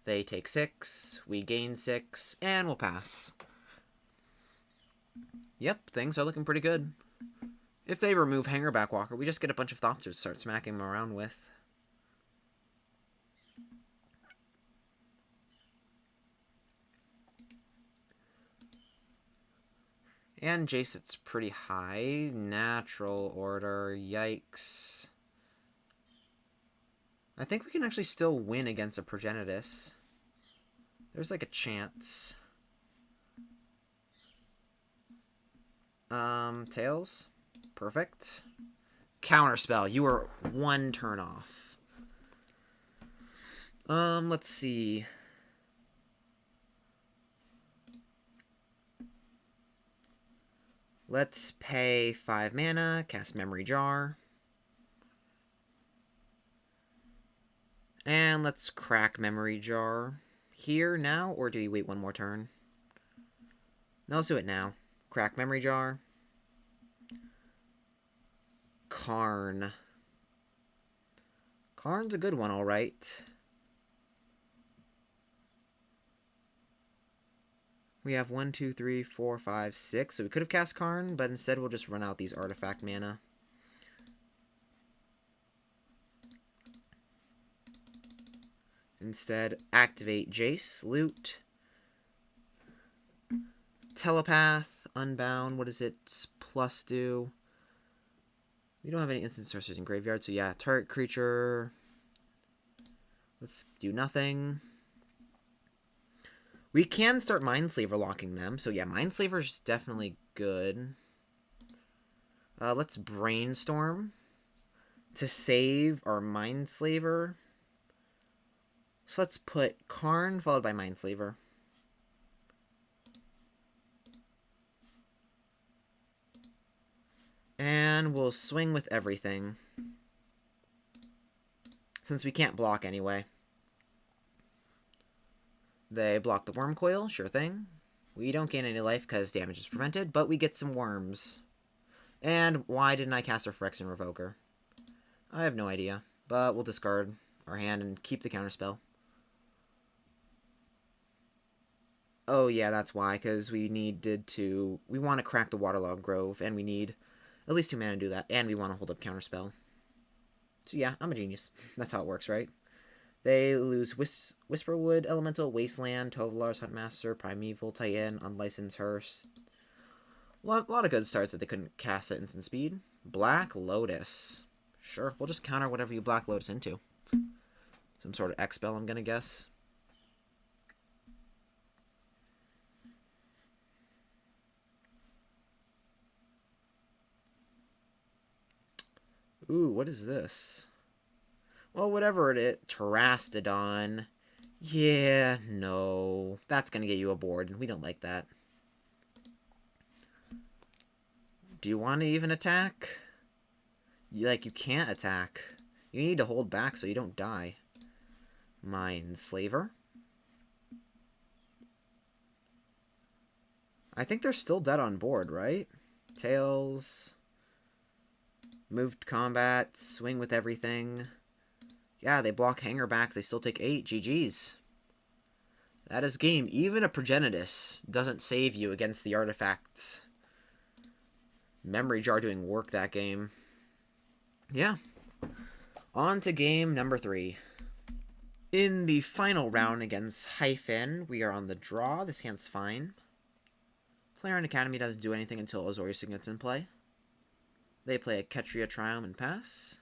They take 6, we gain 6, and we'll pass. Yep, things are looking pretty good. If they remove Hangerback Walker, we just get a bunch of Thopters to start smacking them around with. And Jacet's pretty high. Natural order. Yikes. I think we can actually still win against a Progenitus. There's like a chance. Tails. Perfect. Counterspell. You were one turn off. Let's see. Let's pay 5 mana, cast Memory Jar. And let's crack Memory Jar. Here now, or do we wait one more turn? No, let's do it now. Crack Memory Jar. Karn. Karn's a good one, alright. We have 1, 2, 3, 4, 5, 6. So we could have cast Karn, but instead we'll just run out these artifact mana. Instead, activate Jace, loot, Telepath, Unbound, what is it? Plus do. We don't have any instant sorcerers in graveyard, so yeah, target creature. Let's do nothing. We can start Mindslaver locking them, so yeah, Mindslaver is definitely good. Let's Brainstorm to save our Mindslaver. So let's put Karn followed by Mindslaver. And we'll swing with everything. Since we can't block anyway. They block the Wormcoil, sure thing. We don't gain any life because damage is prevented, but we get some worms. And why didn't I cast a Phyrexian Revoker? I have no idea, but we'll discard our hand and keep the counterspell. Oh yeah, that's why, because we want to crack the Waterlogged Grove, and we need at least 2 mana to do that, and we want to hold up counterspell. So yeah, I'm a genius. That's how it works, right? They lose Whisperwood, Elemental, Wasteland, Tovolar's Huntmaster, Primeval, Titan, Unlicensed Hearse. A lot of good starts that they couldn't cast at instant speed. Black Lotus. Sure, we'll just counter whatever you Black Lotus into. Some sort of X-Spell, I'm gonna guess. Ooh, what is this? Well, whatever it is. Terastodon. Yeah, no. That's gonna get you a board, and we don't like that. Do you want to even attack? You can't attack. You need to hold back so you don't die. Mindslaver. I think they're still dead on board, right? Tails. Moved combat. Swing with everything. Yeah, they block Hangerback. They still take 8. GG's. That is game. Even a Progenitus doesn't save you against the artifacts. Memory Jar doing work that game. Yeah. On to game number 3. In the final round against Hyphen, we are on the draw. This hand's fine. Player in Academy doesn't do anything until Azorius Signet's in play. They play a Ketria Triumph and pass.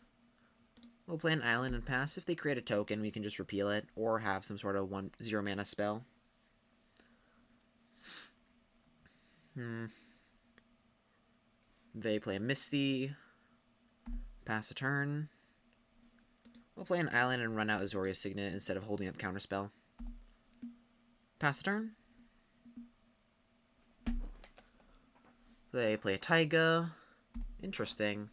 We'll play an island and pass. If they create a token, we can just repeal it, or have some sort of 0 mana spell. They play a Misty. Pass a turn. We'll play an island and run out Azorius Signet instead of holding up Counterspell. Pass a turn. They play a Taiga. Interesting.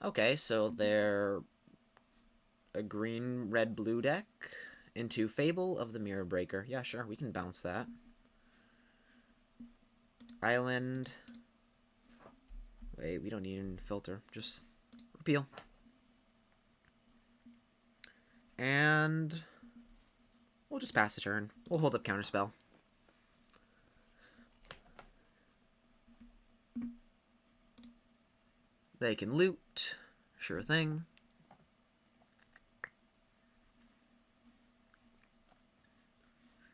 Okay, so they're a green, red, blue deck into Fable of the Mirror Breaker. Yeah, sure, we can bounce that. Island. Wait, we don't need any filter. Just repeal. And we'll just pass the turn. We'll hold up Counterspell. They can loot. Sure thing.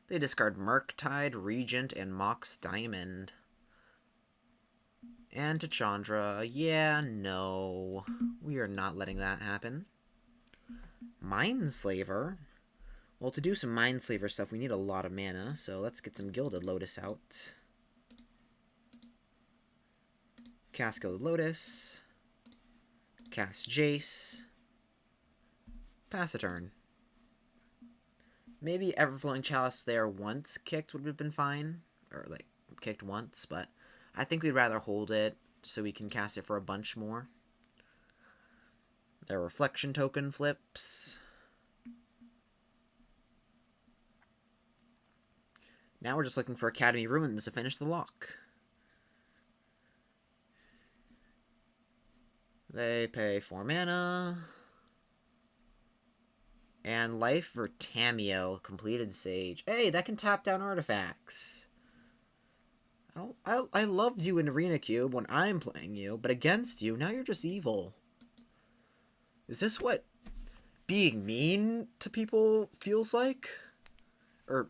They discard Murktide, Regent, and Mox Diamond. And to Chandra. Yeah, no. We are not letting that happen. Mindslaver. Well, to do some Mindslaver stuff, we need a lot of mana, so let's get some Gilded Lotus out. Cast Gilded Lotus. Cast Jace. Pass a turn. Maybe Everflowing Chalice there once kicked would have been fine. Or, like, kicked once, but I think we'd rather hold it so we can cast it for a bunch more. Their Reflection Token flips. Now we're just looking for Academy Ruins to finish the lock. They pay 4 mana. And life for Tamiyo, completed Sage. Hey, that can tap down artifacts. I loved you in Arena Cube when I'm playing you, but against you, now you're just evil. Is this what being mean to people feels like? Or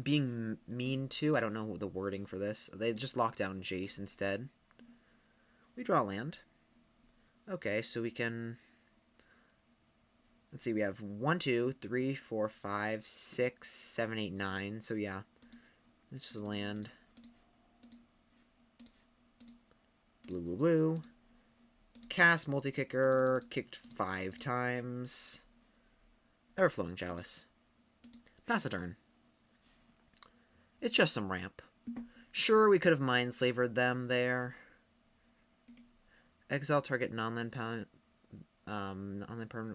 being mean to? I don't know the wording for this. They just lock down Jace instead. We draw land. Okay, so we can... Let's see, we have 1, 2, 3, 4, 5, 6, 7, 8, 9. So yeah, this is land. Blue, blue, blue. Cast multi-kicker, kicked 5 times. Everflowing Chalice. Pass a turn. It's just some ramp. Sure, we could have Mindslavered them there. Exile target non-land permanent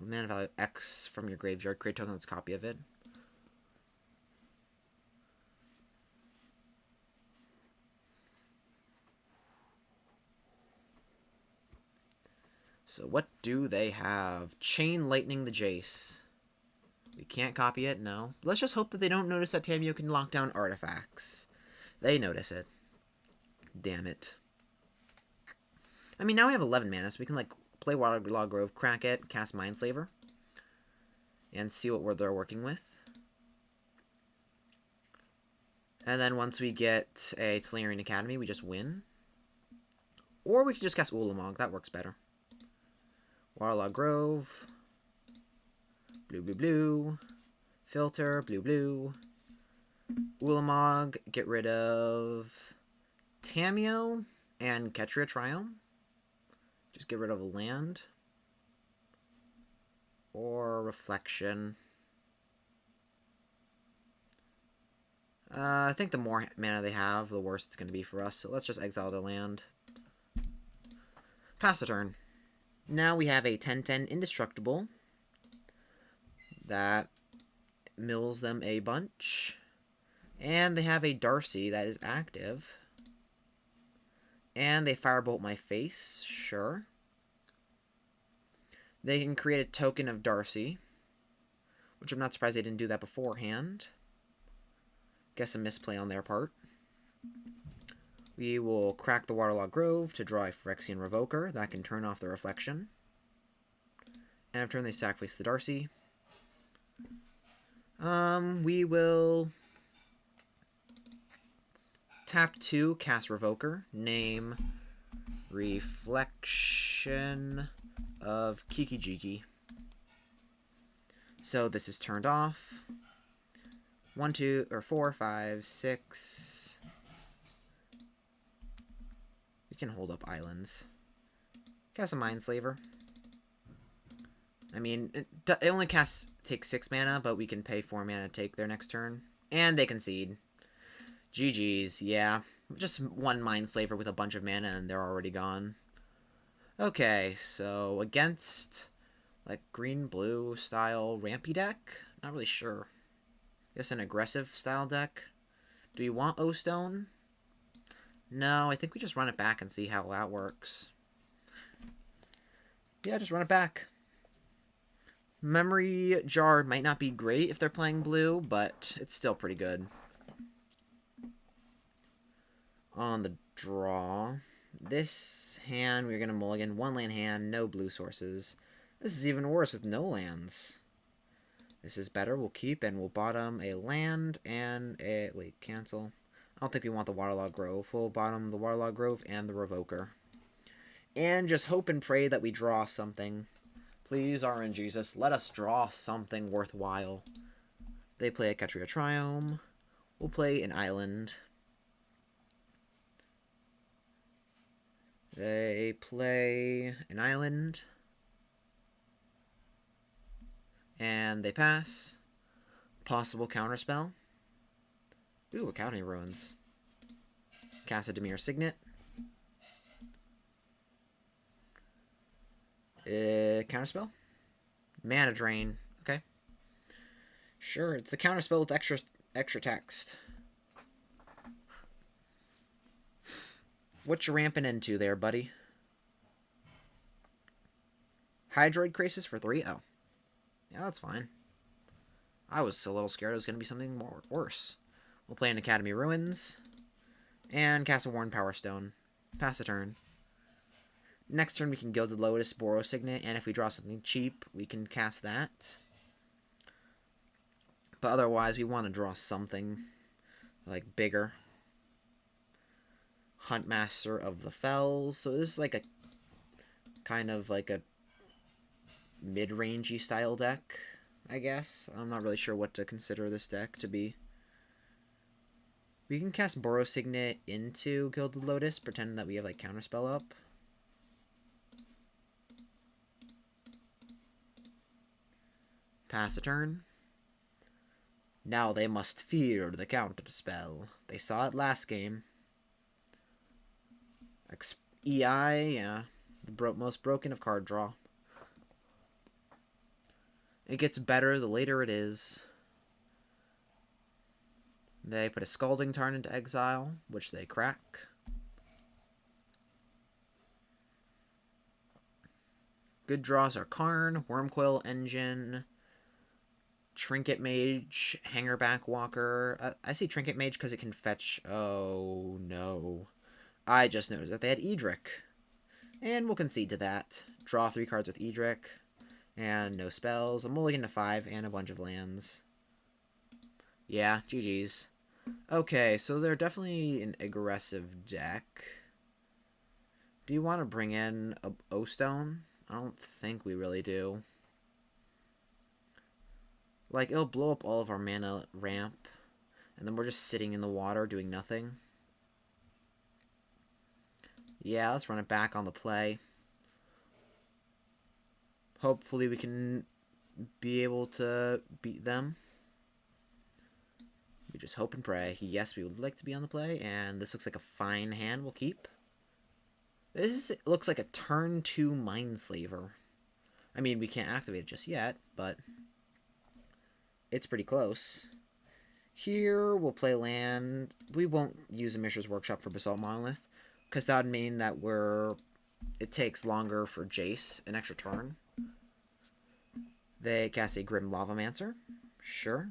mana value X from your graveyard. Create token that's a copy of it. So what do they have? Chain Lightning the Jace. We can't copy it, no. Let's just hope that they don't notice that Tamiyo can lock down artifacts. They notice it. Damn it. I mean, now we have 11 mana, so we can, like, play Waterlog Grove, crack it, cast Mindslaver, and see what they're working with. And then once we get a Tolarian Academy, we just win. Or we can just cast Ulamog. That works better. Waterlog Grove. Blue, blue, blue. Filter, blue, blue. Ulamog, get rid of Tamiyo and Ketria Triome. Just get rid of a land. Or Reflection. I think the more mana they have, the worse it's going to be for us. So let's just exile the land. Pass the turn. Now we have a 10/10 Indestructible that mills them a bunch. And they have a Darcy that is active. And they Firebolt my face. Sure. They can create a token of Darcy, which I'm not surprised they didn't do that beforehand. Guess a misplay on their part. We will crack the Waterlog Grove to draw a Phyrexian Revoker. That can turn off the Reflection. And after turn, they sacrifice the Darcy. We will tap 2, cast Revoker. Name Reflection of Kiki-Jiki. So this is turned off. 1, 2, or 4, 5, 6. We can hold up islands. Cast a Mindslaver. I mean, it only takes 6 mana, but we can pay 4 mana to take their next turn. And they concede. GG's, yeah. Just one Mindslaver with a bunch of mana and they're already gone. Okay, so against, like, green-blue style Rampy deck? Not really sure. Guess an aggressive style deck. Do you want O-Stone? No, I think we just run it back and see how that works. Yeah, just run it back. Memory Jar might not be great if they're playing blue, but it's still pretty good. On the draw, This hand, we're going to mulligan. 1-land hand, no blue sources. This is even worse with no lands. This is better. We'll keep, and we'll bottom a land and a... Wait, cancel. I don't think we want the Waterlogged Grove. We'll bottom the Waterlogged Grove and the Revoker. And just hope and pray that we draw something. Please, RNGesus, let us draw something worthwhile. They play a Ketria Triome. We'll play an island. They play an island. And they pass. Possible counterspell. Ooh, Accounting Ruins. Cast a Dimir Signet. Counterspell? Mana Drain. Okay. Sure, it's a counterspell with extra text. What you ramping into there, buddy? Hydroid Crisis for 3? Oh. Yeah, that's fine. I was a little scared it was going to be something worse. We'll play an Academy Ruins. And cast a Worn Power Stone. Pass the turn. Next turn we can Gilded Lotus, Boros Signet, and if we draw something cheap, we can cast that. But otherwise, we want to draw something, like, bigger. Huntmaster of the Fells. So this is like a, kind of like a mid-rangey style deck, I guess. I'm not really sure what to consider this deck to be. We can cast Boros Signet into Gilded Lotus, pretending that we have, like, Counterspell up. Pass a turn. Now they must fear the counterspell. They saw it last game. EI, yeah. The most broken of card draw. It gets better the later it is. They put a Scalding Tarn into exile, which they crack. Good draws are Karn, Wormcoil Engine, Trinket Mage, Hangerback Walker. I see Trinket Mage because it can fetch... Oh, no. I just noticed that they had Edric. And we'll concede to that. Draw 3 cards with Edric. And no spells. A mulligan to 5 and a bunch of lands. Yeah, GG's. Okay, so they're definitely an aggressive deck. Do you want to bring in a O-Stone? I don't think we really do. Like, it'll blow up all of our mana ramp. And then we're just sitting in the water doing nothing. Yeah, let's run it back on the play. Hopefully we can be able to beat them. We just hope and pray. Yes, we would like to be on the play, and this looks like a fine hand we'll keep. This looks like a turn 2 Mindslaver. I mean, we can't activate it just yet, but it's pretty close. Here, we'll play land. We won't use a Mishra's Workshop for Basalt Monolith, because that would mean that it takes longer for Jace, an extra turn. They cast a Grim Lavamancer. Sure.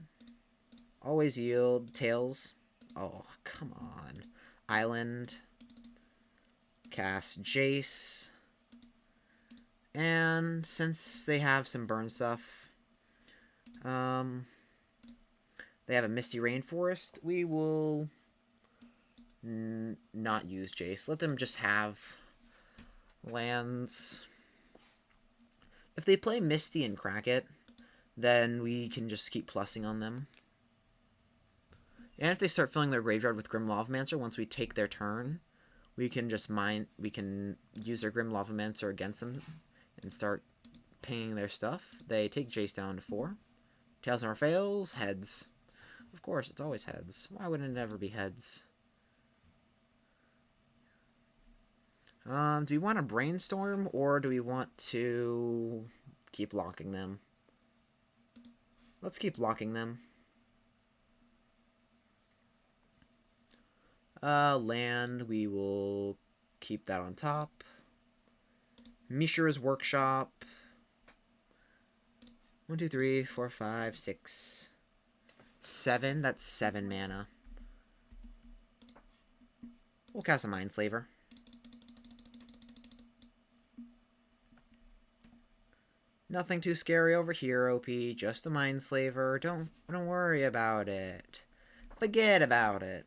Always yield. Tails. Oh, come on. Island. Cast Jace. And since they have some burn stuff, they have a Misty Rainforest, we will not use Jace. Let them just have lands. If they play Misty and crack it, then we can just keep plussing on them. And if they start filling their graveyard with Grim Lavamancer, once we take their turn, we can just we can use their Grim Lavamancer against them and start pinging their stuff. They take Jace down to 4. Tails never fails. Heads. Of course, it's always heads. Why wouldn't it ever be heads? Do we want to brainstorm, or do we want to keep locking them? Let's keep locking them. Land, we will keep that on top. Mishra's Workshop. 1, 2, 3, 4, 5, 6, 7. That's 7 mana. We'll cast a Mindslaver. Nothing too scary over here, OP. Just a Mindslaver. Don't worry about it. Forget about it.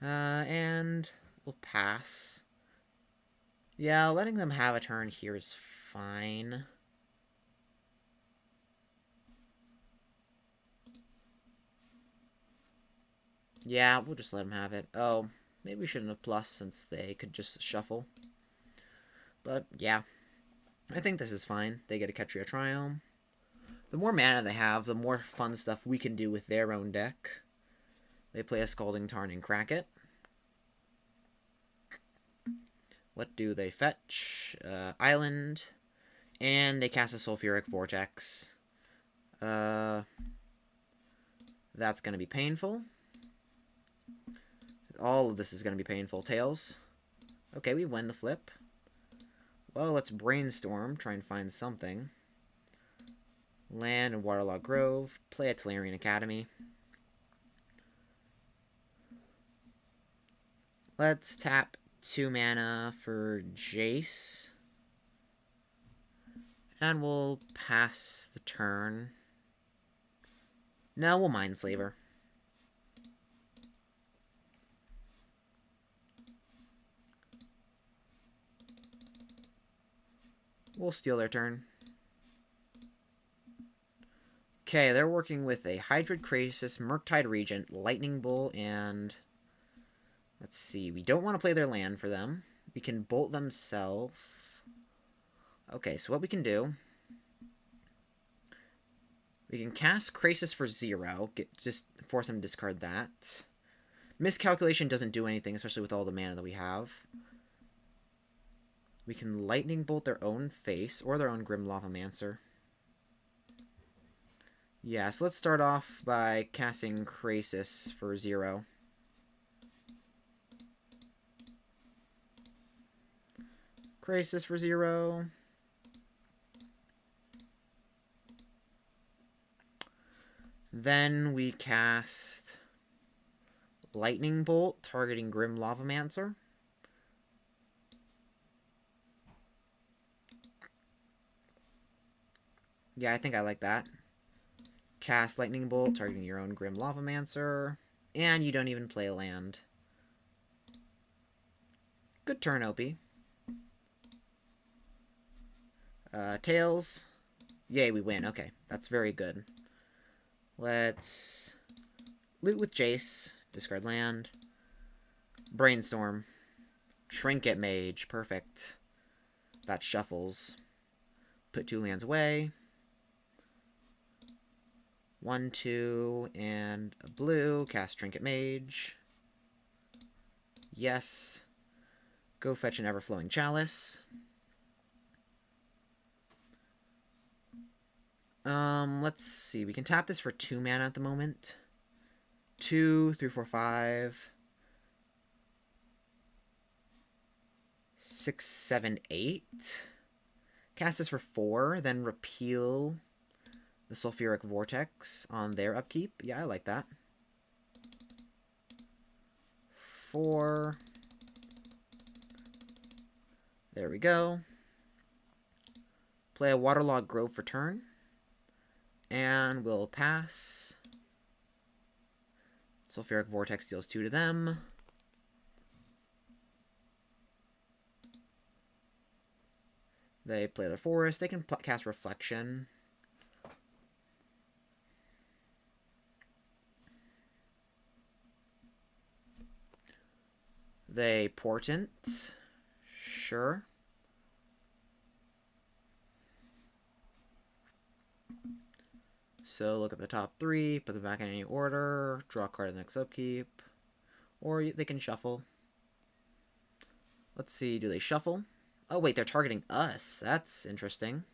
And we'll pass. Yeah, letting them have a turn here is fine. Yeah, we'll just let them have it. Oh, maybe we shouldn't have plus since they could just shuffle. But, yeah. I think this is fine. They get a Ketria Triome. The more mana they have, the more fun stuff we can do with their own deck. They play a Scalding Tarn and crack it. What do they fetch? Island. And they cast a Sulfuric Vortex. That's going to be painful. All of this is going to be painful. Tails. Okay, we win the flip. Well, let's brainstorm. Try and find something. Land and Waterlogged Grove. Play a Tolarian Academy. Let's tap 2 mana for Jace. And we'll pass the turn. No, we'll Mindslaver. We'll steal their turn. Okay, they're working with a Hydroid Krasis, Murktide Regent, Lightning Bull, and... Let's see, we don't want to play their land for them. We can bolt themselves. Okay, so what we can do... We can cast Krasis for 0. Just force them to discard that. Miscalculation doesn't do anything, especially with all the mana that we have. We can Lightning Bolt their own face, or their own Grim Lavamancer. Yeah, so let's start off by casting Krasis for 0. Krasis for 0. Then we cast Lightning Bolt, targeting Grim Lavamancer. Yeah, I think I like that. Cast Lightning Bolt, targeting your own Grim Lavamancer. And you don't even play a land. Good turn, OP. Tails. Yay, we win. Okay, that's very good. Let's loot with Jace. Discard land. Brainstorm. Trinket Mage. Perfect. That shuffles. Put 2 lands away. 1, 2, and a blue. Cast Trinket Mage. Yes. Go fetch an Everflowing Chalice. Let's see. We can tap this for 2 mana at the moment. 2, 3, 4, 5. 6, 7, 8. Cast this for 4, then repeal the Sulfuric Vortex on their upkeep. Yeah, I like that. 4. There we go. Play a Waterlogged Grove for turn. And we'll pass. Sulfuric Vortex deals 2 to them. They play their forest. They can cast Reflection. They Portent. Sure. So look at the top 3, put them back in any order, draw a card at the next upkeep, or they can shuffle. Let's see, do they shuffle? Oh wait, they're targeting us. That's interesting.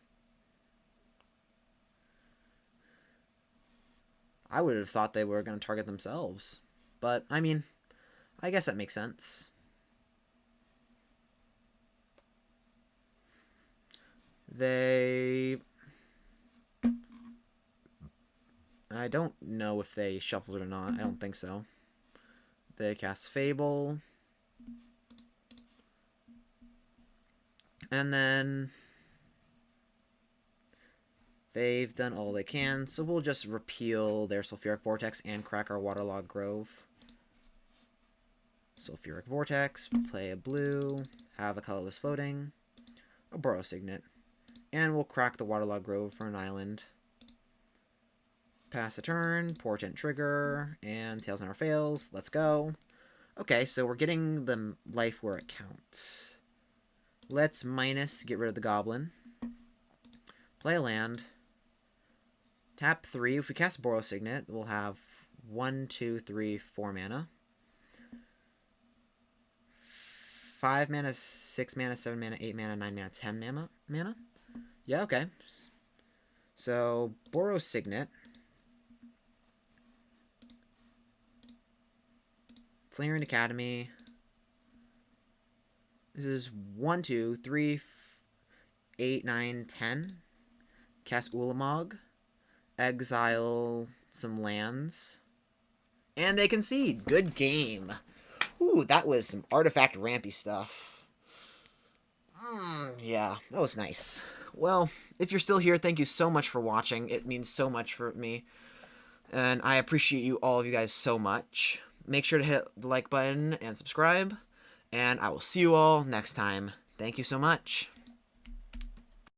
I would have thought they were going to target themselves. But, I mean, I guess that makes sense. They... I don't know if they shuffled it or not. I don't think so. They cast Fable. And then they've done all they can, so we'll just repeal their Sulfuric Vortex and crack our Waterlogged Grove. Sulfuric Vortex, play a blue, have a colorless floating, a Boros Signet, and we'll crack the Waterlogged Grove for an island. Pass a turn, Portent trigger, and Tails never fails. Let's go. Okay, so we're getting the life where it counts. Let's minus, get rid of the Goblin. Play a land. Tap 3. If we cast Boros Signet, we'll have 1, 2, 3, 4 mana. 5 mana, 6 mana, 7 mana, 8 mana, 9 mana, 10 mana? Yeah, okay. So, Boros Signet. Slayer Academy. This is 1, 2, 3, 8, 9, 10. Cast Ulamog. Exile some lands. And they concede. Good game. Ooh, that was some artifact rampy stuff. Yeah, that was nice. Well, if you're still here, thank you so much for watching. It means so much for me. And I appreciate you, all of you guys, so much. Make sure to hit the like button and subscribe. And I will see you all next time. Thank you so much.